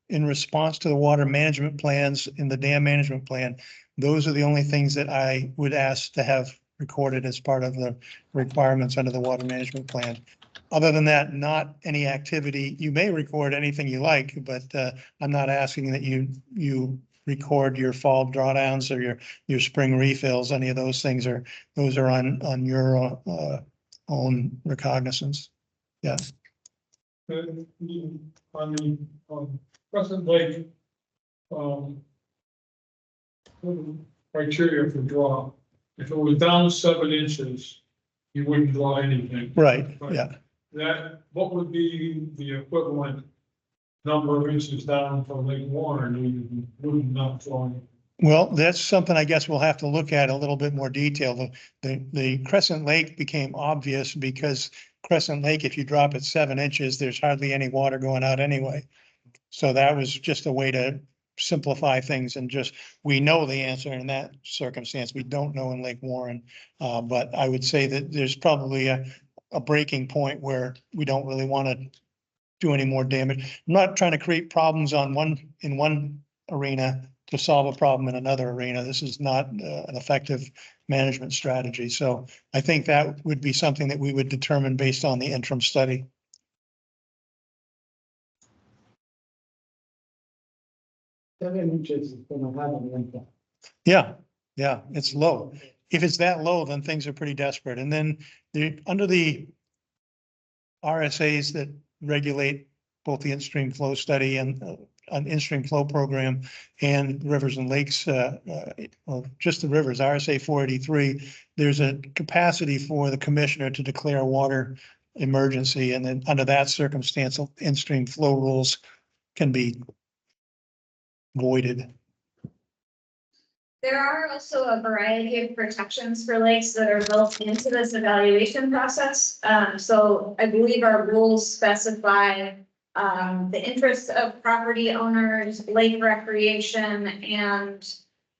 in response to the water management plans in the dam management plan, those are the only things that I would ask to have recorded as part of the requirements under the water management plan. Other than that, not any activity. You may record anything you like, but I'm not asking that you record your fall drawdowns or your spring refills. Any of those things are on your own recognizance. Yeah. On the Crescent Lake, criteria for draw, if it was down 7 inches, you wouldn't draw anything. Right. Right. Yeah. That, what would be the equivalent number of inches down from Lake Warren, you would not draw anything? Well, that's something I guess we'll have to look at a little bit more detail. The Crescent Lake became obvious because Crescent Lake, if you drop it 7 inches, there's hardly any water going out anyway. So that was just a way to simplify things and we know the answer in that circumstance. We don't know in Lake Warren. But I would say that there's probably a breaking point where we don't really want to do any more damage. I'm not trying to create problems in one arena to solve a problem in another arena. This is not an effective management strategy. So I think that would be something that we would determine based on the interim study. 7 inches is gonna have an impact. Yeah, yeah, it's low. If it's that low, then things are pretty desperate. And then under the RSAs that regulate both the in-stream flow study and an in-stream flow program and rivers and lakes, well, just the rivers, RSA 483, there's a capacity for the commissioner to declare a water emergency. And then under that circumstance, in-stream flow rules can be voided. There are also a variety of protections for lakes that are built into this evaluation process. So I believe our rules specify the interests of property owners, lake recreation, and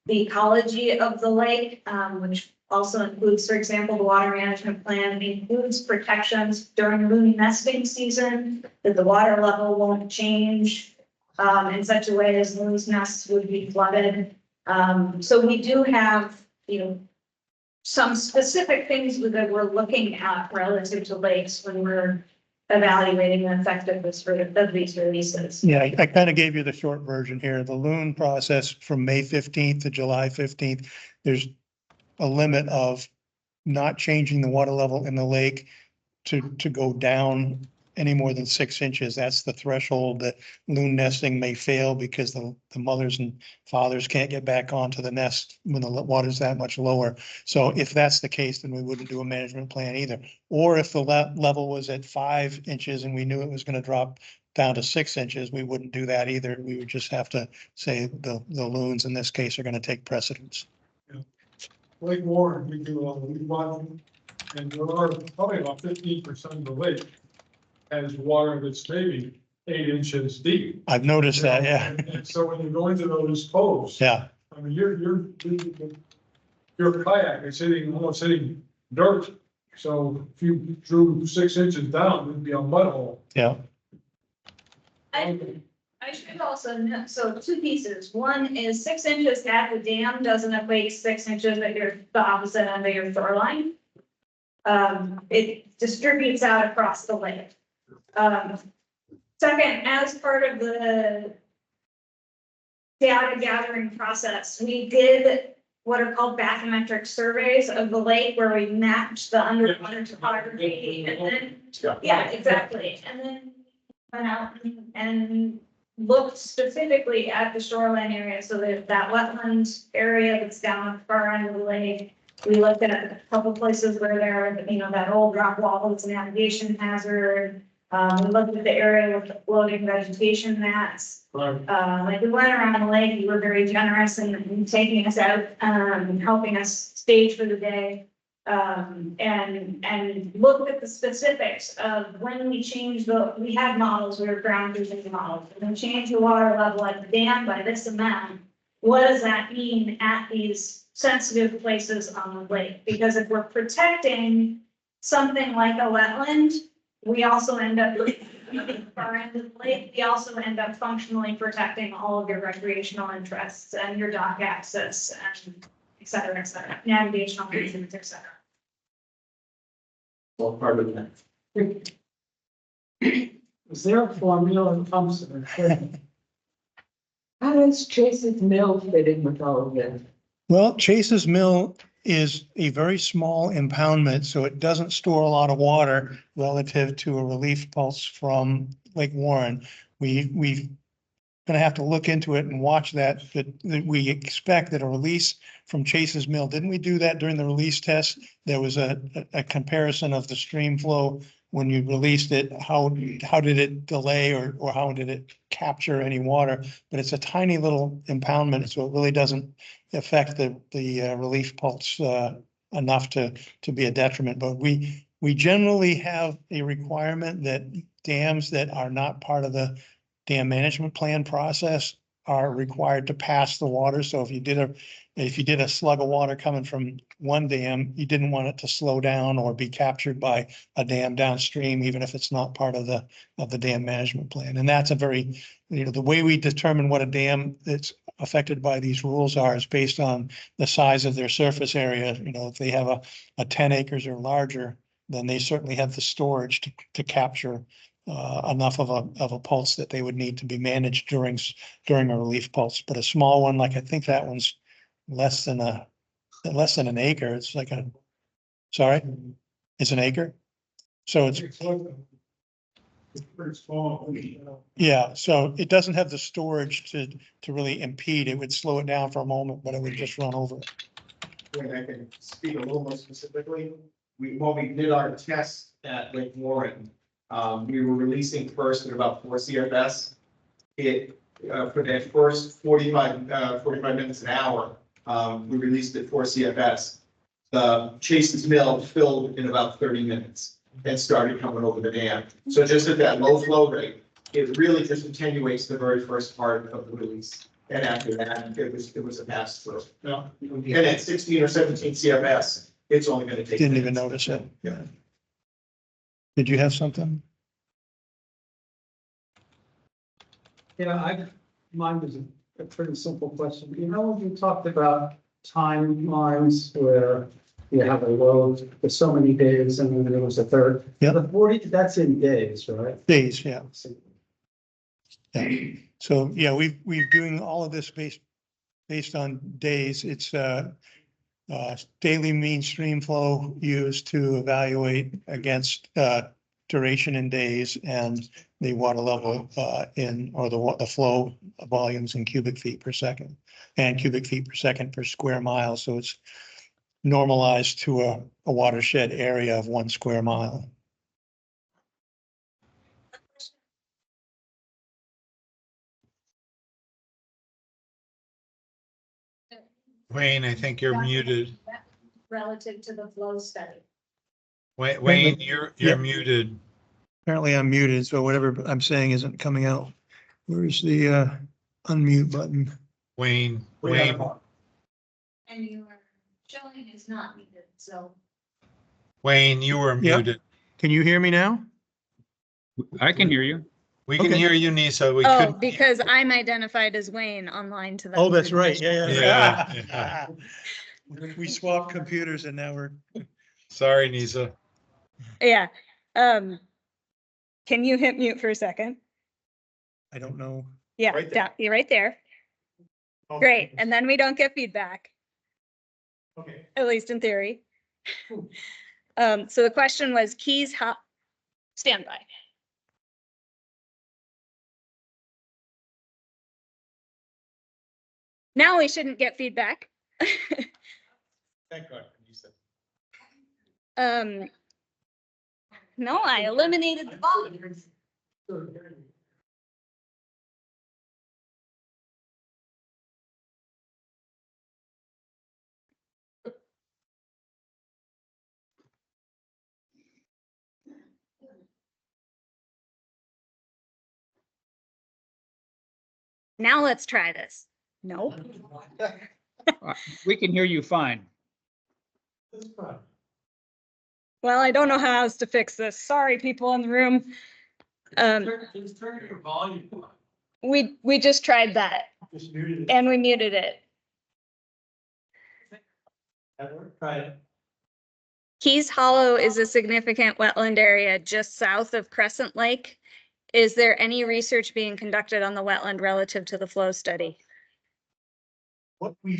the ecology of the lake, which also includes, for example, the water management plan includes protections during loon nesting season, that the water level won't change in such a way as loon's nests would be flooded. So we do have, some specific things that we're looking at relative to lakes when we're evaluating the effectiveness of these releases. Yeah, I kind of gave you the short version here. The loon process from May 15th to July 15th, there's a limit of not changing the water level in the lake to go down any more than 6 inches. That's the threshold that loon nesting may fail because the mothers and fathers can't get back onto the nest when the water's that much lower. So if that's the case, then we wouldn't do a management plan either. Or if the level was at 5 inches and we knew it was going to drop down to 6 inches, we wouldn't do that either. We would just have to say the loons in this case are going to take precedence. Lake Warren, we do leaf watering, and there are probably about 15% of the lake has water that's maybe 8 inches deep. I've noticed that, yeah. And so when you go into those coves. Yeah, I mean, your kayak is almost hitting dirt. So if you drew 6 inches down, it'd be a mud hole. yeah. I should also note, so 2 pieces. One is 6 inches at the dam doesn't equate 6 inches at the opposite end of your shoreline. It distributes out across the lake. Second, as part of the data gathering process, we did what are called bathymetric surveys of the lake where we mapped the underwater topography and then, yeah, exactly. And then went out and looked specifically at the shoreline area. So that wetland area that's down at the far end of the lake. We looked at a couple places where there, that old rock wall that's a navigation hazard. We looked at the area with the floating vegetation mats. Like we went around the lake, you were very generous in taking us out, and helping us stage for the day. And looked at the specifics of when we changed we had models, we were ground truthing models, and we changed the water level at the dam by this amount. What does that mean at these sensitive places on the lake? Because if we're protecting something like a wetland, we also end up far end of the lake. We also end up functionally protecting all of your recreational interests and your dock access and et cetera, navigational reasons, et cetera. Well, part of that. Is there a formula that comes to the? How does Chase's Mill fit in with all of this? Well, Chase's Mill is a very small impoundment, so it doesn't store a lot of water relative to a relief pulse from Lake Warren. We've gonna have to look into it and watch that we expect that a release from Chase's Mill, didn't we do that during the release test? There was a comparison of the stream flow when you released it, how did it delay or how did it capture any water? But it's a tiny little impoundment, so it really doesn't affect the relief pulse enough to be a detriment. But we generally have a requirement that dams that are not part of the dam management plan process are required to pass the water. So if you did a slug of water coming from one dam, you didn't want it to slow down or be captured by a dam downstream, even if it's not part of the dam management plan. And that's a very, the way we determine what a dam that's affected by these rules are is based on the size of their surface area. If they have a 10 acres or larger, then they certainly have the storage to capture enough of a pulse that they would need to be managed during a relief pulse, but a small one, like I think that one's less than an acre. It's like sorry, it's an acre. So it's, It's pretty small. yeah, so it doesn't have the storage to really impede. It would slow it down for a moment, but it would just run over it. When I can speak a little more specifically, when we did our test at Lake Warren, we were releasing first at about 4 CFS. For that first 45 minutes an hour, we released at 4 CFS. The Chase's Mill filled in about 30 minutes and started coming over the dam. So just at that low flow rate, it really just attenuates the very first part of the release. And after that, it was a pass through. Yeah. And at 16 or 17 CFS, it's only gonna take. Didn't even minutes. notice it. Yeah. Did you have something? Yeah, mine was a pretty simple question. You know, when you talked about timelines where you have a load for so many days and then there was a third. Yeah. The 40, that's in days, right? Days, yeah. Yeah. So, yeah, we're doing all of this based on days. It's daily mean stream flow used to evaluate against duration in days and the water level the flow volumes in cubic feet per second and cubic feet per second per square mile. So it's normalized to a watershed area of 1 square mile. Wayne, I think you're muted. Relative to the flow study. Wayne, you're Yeah. muted. Apparently I'm muted, so whatever I'm saying isn't coming out. Where's the unmute button? Wayne. And your showing is not needed, so. Wayne, you were Yeah. muted. Can you hear me now? I can hear you. We can Okay. hear you, Nisa. We Oh, couldn't. because I'm identified as Wayne online to that. Oh, that's right. Yeah. Yeah. We swapped computers and now we're, Sorry, Nisa. Yeah. Can you hit mute for a second? I don't know. Yeah, Right there. you're right there. Great. And then we don't get feedback, Okay. at least in theory. So the question was keys, stand by. Now we shouldn't get feedback. Thank God for Nisa. No, I eliminated the volume. Now let's try this. No. We can hear you fine. Well, I don't know how else to fix this. Sorry, people in the room. Just turn your volume on. We just tried that Just muted it. and we muted it. Try it. Keys Hollow is a significant wetland area just south of Crescent Lake. Is there any research being conducted on the wetland relative to the flow study? What we,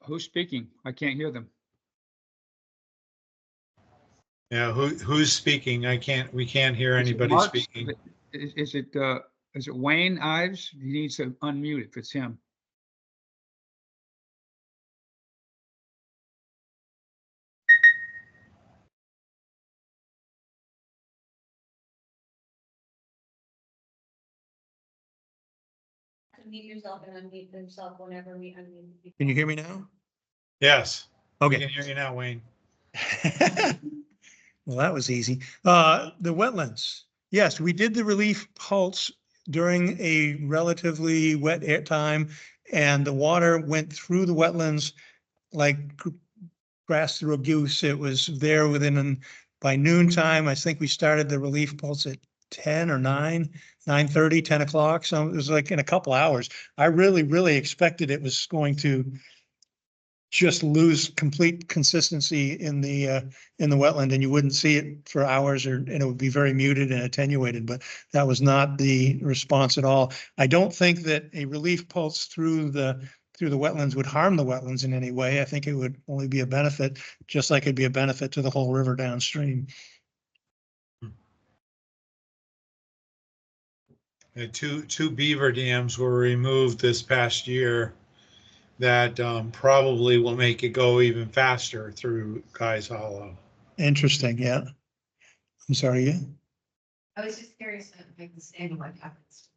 Who's speaking? I can't hear them. Yeah, who's speaking? We can't hear Is it anybody Mark? speaking. Is it Wayne Ives? He needs to unmute if it's him. Unmute yourself and unmute themselves whenever we unmute. can you hear me now? Yes. We Okay. can hear you now, Wayne. Well, that was easy. The wetlands. Yes, we did the relief pulse during a relatively wet air time and the water went through the wetlands like grass through a goose. It was there by noontime. I think we started the relief pulse at 10 or 9, 9:30, 10 o'clock. So it was like in a couple hours. I really expected it was going to just lose complete consistency in the wetland, and you wouldn't see it for hours, and it would be very muted and attenuated, but that was not the response at all. I don't think that a relief pulse through the wetlands would harm the wetlands in any way. I think it would only be a benefit, just like it'd be a benefit to the whole river downstream. Two beaver dams were removed this past year that probably will make it go even faster through Guy's Hollow. Interesting, yeah. I'm sorry, yeah. I was just curious if I understand what happens.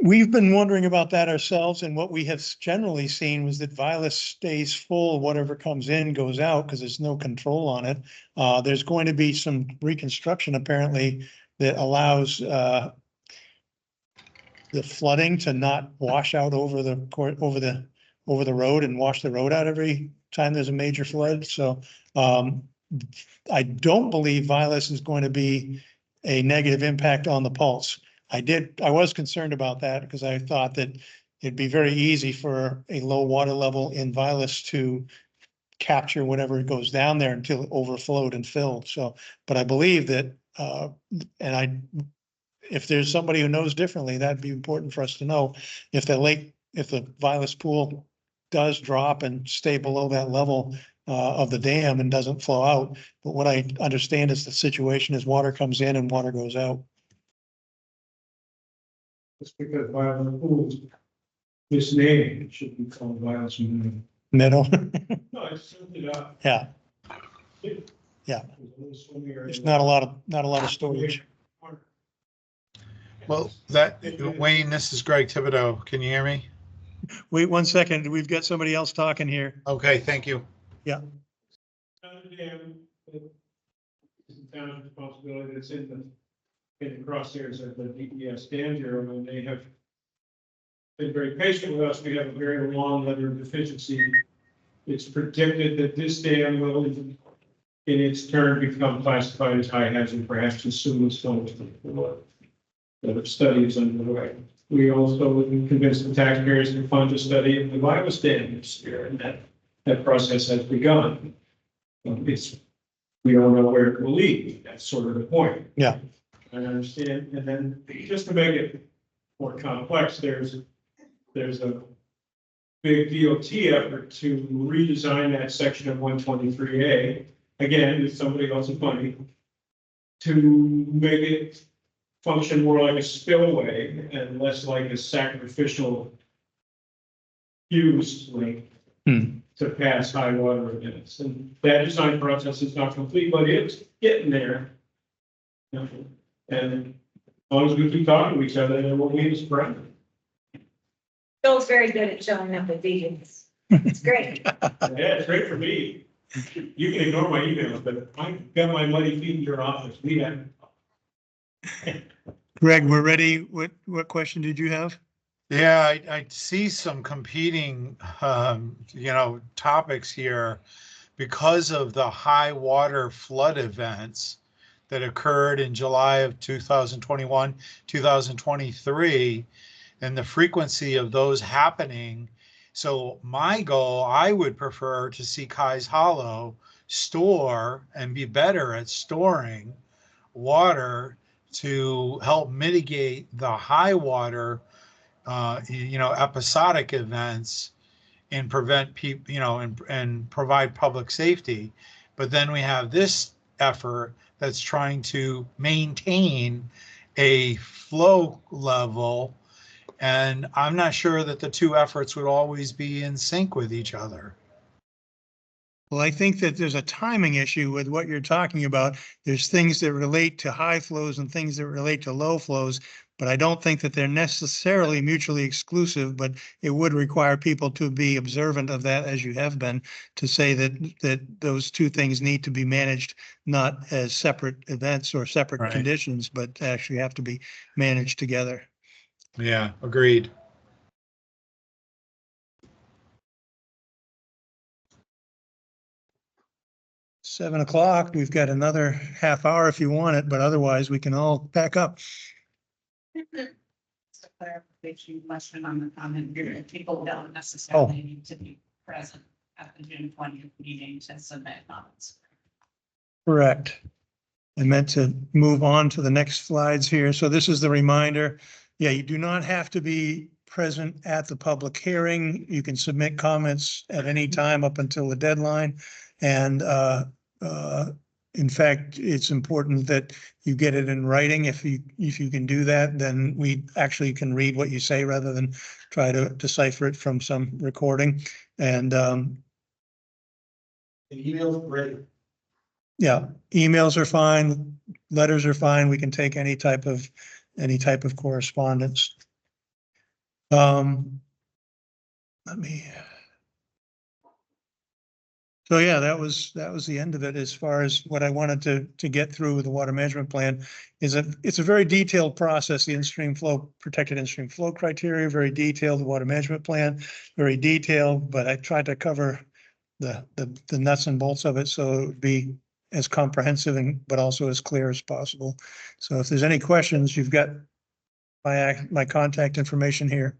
We've been wondering about that ourselves, and what we have generally seen was that Vilas stays full, whatever comes in goes out, because there's no control on it. There's going to be some reconstruction apparently that allows the flooding to not wash out over the road and wash the road out every time there's a major flood. So I don't believe Vilas is going to be a negative impact on the pulse. I was concerned about that because I thought that it'd be very easy for a low water level in Vilas to capture whatever goes down there until it overflowed and filled. So, but I believe that, if there's somebody who knows differently, that'd be important for us to know. If the Vilas pool does drop and stay below that level of the dam and doesn't flow out. But what I understand is the situation is water comes in and water goes out. It's because Violet Pools misnamed, it should be called Violet Meadow. No, I sent it up. Yeah. Yeah. It's not a lot of storage. Well, Wayne, this is Greg Thibodeau. Can you hear me? Wait 1 second. We've got somebody else talking here. Okay, thank you. Yeah. It's the town's responsibility. That's in the crosshairs of the DES dam here, and they have been very patient with us. We have a very long letter of deficiency. It's predicted that this dam will, in its turn, become classified as high hazard, perhaps as soon as 2024. The study is underway. We also convinced the taxpayers to fund a study of the Vilas dam this year, and that process has begun. We don't know where it will lead. That's sort of the point. Yeah. I understand. And then just to make it more complex, there's a big DOT effort to redesign that section of 123A, again, with somebody else's money, to make it function more like a spillway and less like a sacrificial fuse link to pass high water events. And that design process is not complete, but it's getting there. And as long as we keep talking to each other, then we'll be this brand. Bill's very good at showing up with vegans. It's great. Yeah, it's great for me. You can ignore my emails, but I got my money feet in your office. We have. Greg, we're ready. What question did you have? Yeah, I see some competing, topics here because of the high water flood events that occurred in July of 2021, 2023, and the frequency of those happening. So my goal, I would prefer to see Kai's Hollow store and be better at storing water to help mitigate the high water episodic events and prevent people, and provide public safety. But then we have this effort that's trying to maintain a flow level. And I'm not sure that the two efforts would always be in sync with each other. Well, I think that there's a timing issue with what you're talking about. There's things that relate to high flows and things that relate to low flows, but I don't think that they're necessarily mutually exclusive, but it would require people to be observant of that, as you have been, to say that those two things need to be managed not as separate events or separate conditions, but actually have to be managed together. Yeah, agreed. 7 o'clock. We've got another half hour if you want it, but otherwise we can all pack up. Just a clarification question on the comment here, that people don't necessarily need to be present at the June 20th meeting to submit comments. Correct. I meant to move on to the next slides here. So this is the reminder. Yeah, you do not have to be present at the public hearing. You can submit comments at any time up until the deadline. And in fact, it's important that you get it in writing. If you can do that, then we actually can read what you say rather than try to decipher it from some recording. And emails, great. yeah, emails are fine, letters are fine. We can take any type of correspondence. Let me. So yeah, that was the end of it as far as what I wanted to get through with the water management plan. It's a very detailed process, the in-stream flow, protected in-stream flow criteria, very detailed, the water management plan, very detailed, but I tried to cover the nuts and bolts of it, so it would be as comprehensive but also as clear as possible. So if there's any questions, you've got my contact information here.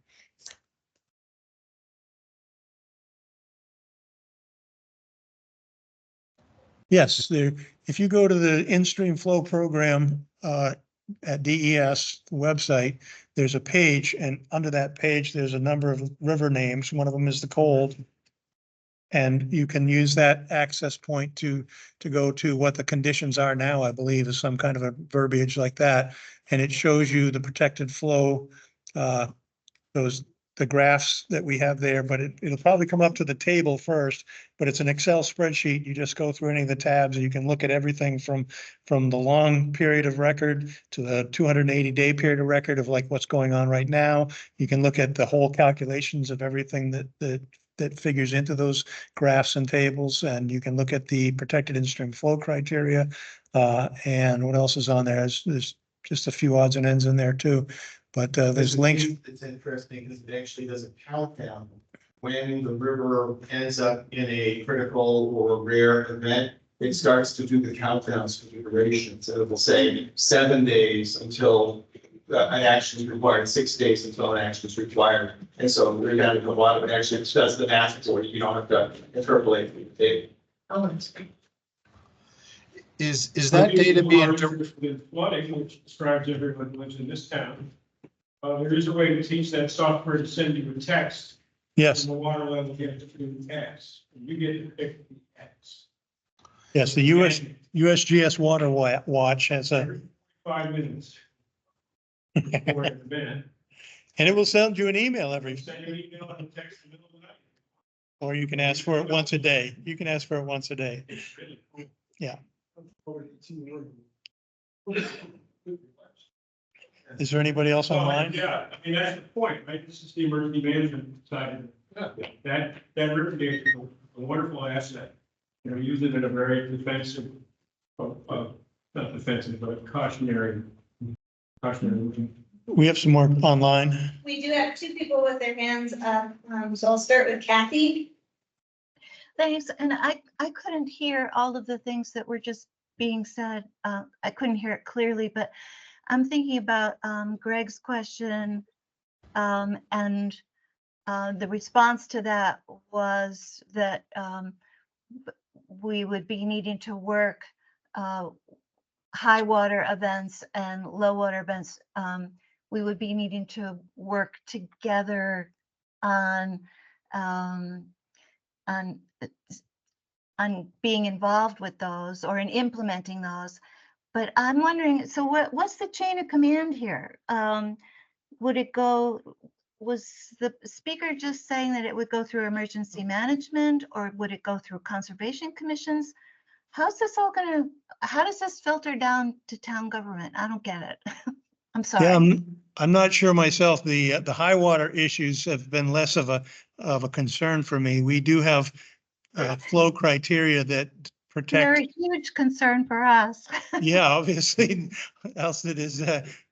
Yes, if you go to the in-stream flow program at DES website, there's a page, and under that page, there's a number of river names. One of them is the Cold. And you can use that access point to go to what the conditions are now, I believe, is some kind of a verbiage like that. And it shows you the protected flow, the graphs that we have there, but it'll probably come up to the table first, but it's an Excel spreadsheet. You just go through any of the tabs and you can look at everything from the long period of record to the 280-day period of record of like what's going on right now. You can look at the whole calculations of everything that figures into those graphs and tables, and you can look at the protected in-stream flow criteria. And what else is on there? There's just a few odds and ends in there too. But there's links. It's interesting because it actually does a countdown when the river ends up in a critical or rare event. It starts to do the countdowns for duration. So it will say 7 days until an action is required, 6 days until an action is required. And so we're going to do a lot of it actually does the math for you. You don't have to interpolate the data. Oh, that's great. Is that data being? Flooding, which describes everyone who lives in this town. There is a way to teach that software to send you a text. Yes. And the water level gets through the text. You get to pick the text. Yes, the USGS Water Watch has a 5 minutes. Before an event. And it will send you an email every. Send you an email and text in the middle of the night. Or you can ask for it once a day. You can ask for it once a day. Yeah. Is there anybody else online? Yeah, I mean, that's the point, right? This is the emergency management side of it. That river data is a wonderful asset. You know, use it in a very defensive, not defensive, but cautionary. We have some more online. We do have 2 people with their hands up, so I'll start with Kathy. Thanks, and I couldn't hear all of the things that were just being said. I couldn't hear it clearly, but I'm thinking about Greg's question, and the response to that was that we would be needing to work high water events and low water events. We would be needing to work together on being involved with those or in implementing those. But I'm wondering, so what's the chain of command here? Would it go, was the speaker just saying that it would go through emergency management, or would it go through conservation commissions? How's this all gonna, how does this filter down to town government? I don't get it. I'm sorry. Yeah, I'm not sure myself. The high water issues have been less of a concern for me. We do have flow criteria that protect. They're a huge concern for us. Yeah, obviously, Alstead is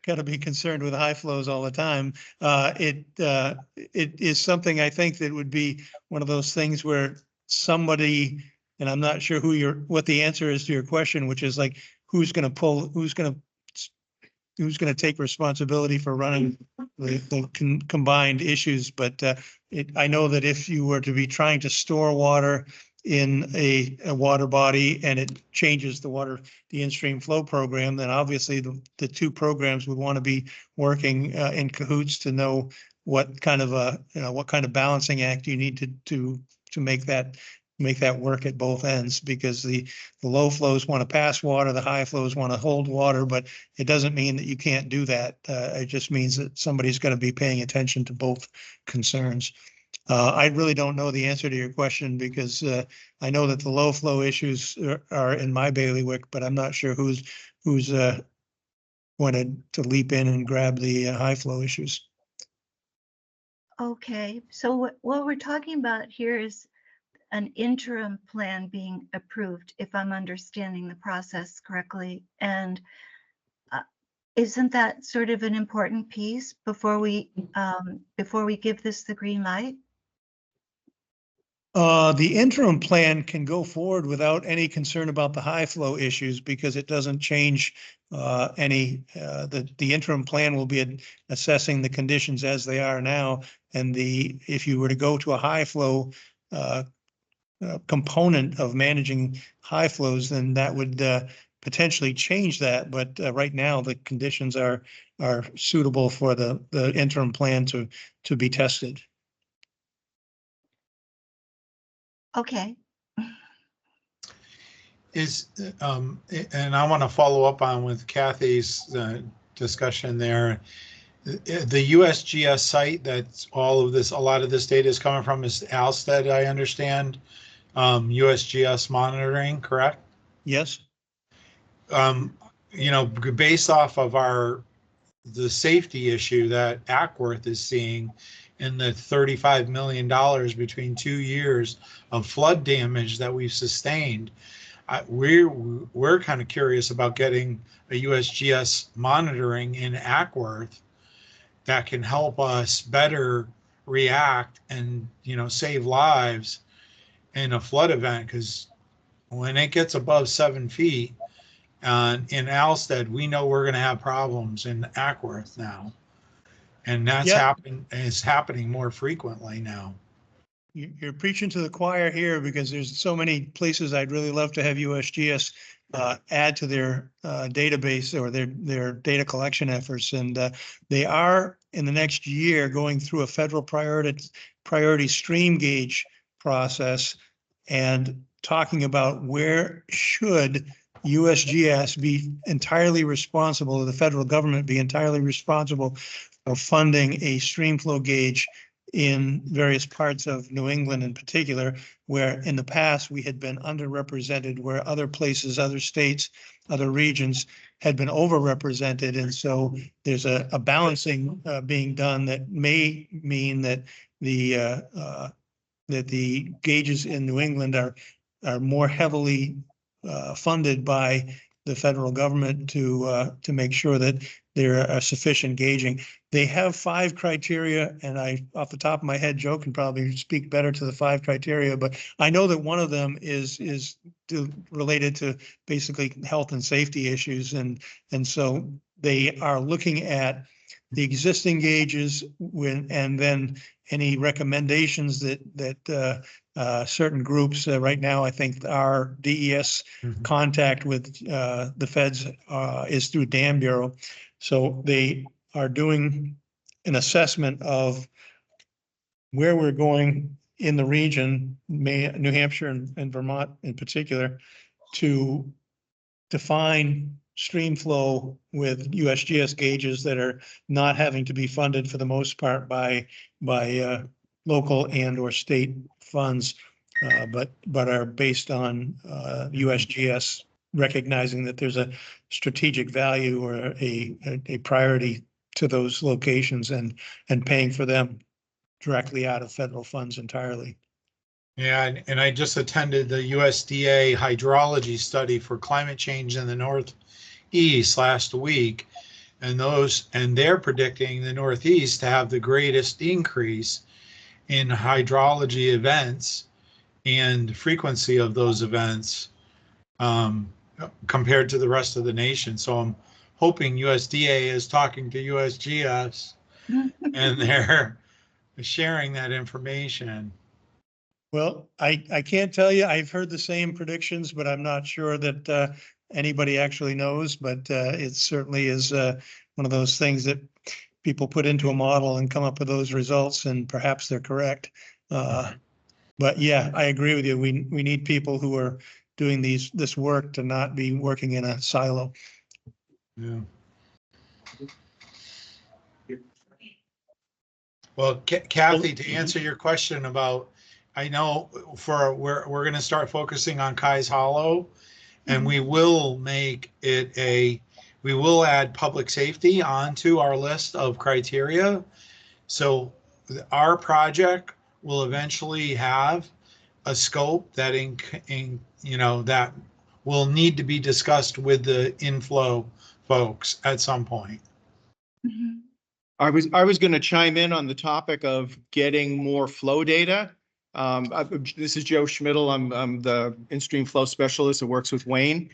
got to be concerned with high flows all the time. It is something I think that would be one of those things where somebody And I'm not sure what the answer is to your question, which is like, who's going to take responsibility for running the combined issues, but I know that if you were to be trying to store water in a water body and it changes the in-stream flow program, then obviously the two programs would want to be working in cahoots to know what kind of balancing act you need to make that work at both ends, because the low flows want to pass water, the high flows want to hold water, but it doesn't mean that you can't do that. It just means that somebody's going to be paying attention to both concerns. I really don't know the answer to your question, because I know that the low flow issues are in my bailiwick, but I'm not sure who's going to leap in and grab the high flow issues. Okay, so what we're talking about here is an interim plan being approved, if I'm understanding the process correctly. And isn't that sort of an important piece before we give this the green light? The interim plan can go forward without any concern about the high flow issues, because it doesn't change the interim plan will be assessing the conditions as they are now. And if you were to go to a high flow component of managing high flows, then that would potentially change that. But right now, the conditions are suitable for the interim plan to be tested. Okay. And I want to follow up on with Kathy's discussion there. The USGS site that's a lot of this data is coming from is Alstead, I understand. USGS monitoring, correct? Yes. Based off of the safety issue that Ackworth is seeing in the $35 million between 2 years of flood damage that we've sustained, we're kind of curious about getting a USGS monitoring in Ackworth that can help us better react and save lives in a flood event, because when it gets above 7 feet in Alstead, we know we're going to have problems in Ackworth now, and that's happening more frequently now. You're preaching to the choir here, because there's so many places I'd really love to have USGS add to their database or their data collection efforts. And they are in the next year going through a federal priority stream gauge process and talking about where should USGS be entirely responsible, or the federal government be entirely responsible for funding a stream flow gauge in various parts of New England in particular, where in the past we had been underrepresented, where other places, other states, other regions had been overrepresented. And so there's a balancing being done that may mean that the gauges in New England are more heavily funded by the federal government to make sure that there are sufficient gauging. They have 5 criteria, and off the top of my head, Joe can probably speak better to the 5 criteria, but I know that one of them is related to basically health and safety issues, and so they are looking at the existing gauges and then any recommendations that certain groups right now, I think our DES contact with the feds is through Dam Bureau. So they are doing an assessment of where we're going in the region, New Hampshire and Vermont in particular, to define stream flow with USGS gauges that are not having to be funded for the most part by local and or state funds, but are based on USGS recognizing that there's a strategic value or a priority to those locations and paying for them directly out of federal funds entirely. Yeah, and I just attended the USDA hydrology study for climate change in the Northeast last week, and they're predicting the Northeast to have the greatest increase in hydrology events and frequency of those events compared to the rest of the nation. So I'm hoping USDA is talking to USGS and they're sharing that information. Well, I can't tell you. I've heard the same predictions, but I'm not sure that anybody actually knows. But it certainly is one of those things that people put into a model and come up with those results, and perhaps they're correct. But yeah, I agree with you. We need people who are doing this work to not be working in a silo. Yeah. Well, Kathy, to answer your question about, I know we're going to start focusing on Kai's Hollow, and we will make it we will add public safety onto our list of criteria. So our project will eventually have a scope that that will need to be discussed with the inflow folks at some point. Mhm. I was going to chime in on the topic of getting more flow data. This is Joe Schmidl. I'm the instream flow specialist that works with Wayne.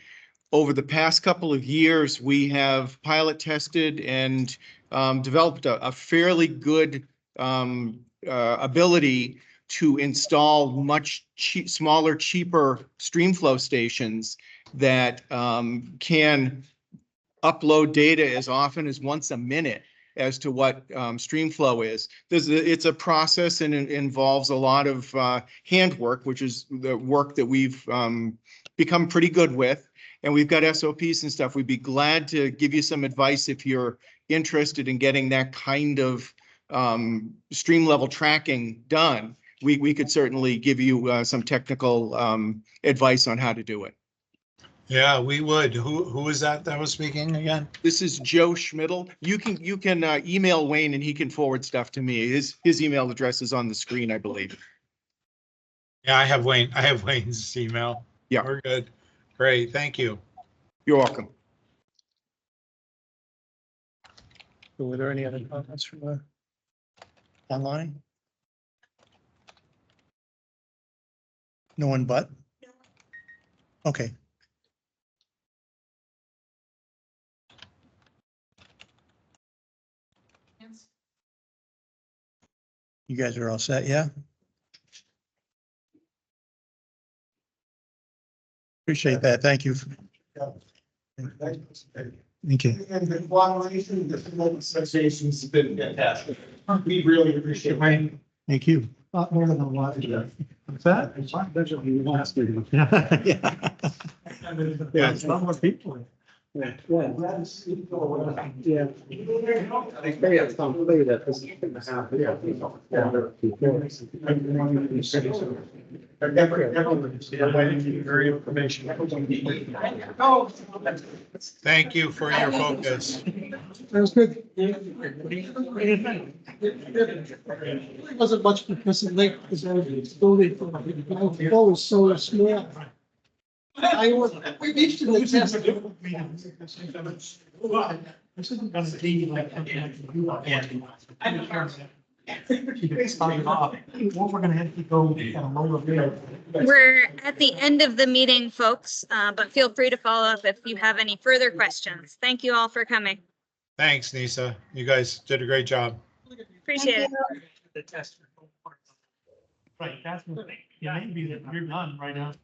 Over the past couple of years, we have pilot tested and developed a fairly good ability to install much smaller, cheaper stream flow stations that can upload data as often as once a minute as to what streamflow is. It's a process and it involves a lot of handwork, which is the work that we've become pretty good with. And we've got SOPs and stuff. We'd be glad to give you some advice if you're interested in getting that kind of stream level tracking done. We could certainly give you some technical advice on how to do it. Yeah, we would. Who is that was speaking again? This is Joe Schmidl. You can email Wayne and he can forward stuff to me. His email address is on the screen, I believe. Yeah, I have Wayne's email. Yeah. We're good. Great. Thank you. You're welcome. So were there any other comments from online? No one but? Okay. You guys are all set, yeah? Appreciate that. Thank you. Thank you. And the cooperation, the local associations have been fantastic. We really appreciate it. Thank you. More than a lot. What's that? It's not budget we last year. Yeah. Yeah, it's a lot more people. Yeah. Yeah. They pay us some play that this is gonna happen. Very information. Thank you for your focus. That was good. It wasn't much because the lake was always so small. We reached to the test. This isn't gonna be like. What we're gonna have to go at a lower rate. We're at the end of the meeting, folks, but feel free to follow up if you have any further questions. Thank you all for coming. Thanks, Nisa. You guys did a great job. Appreciate it. The test. Right, that's the thing. It may be that you're done right now.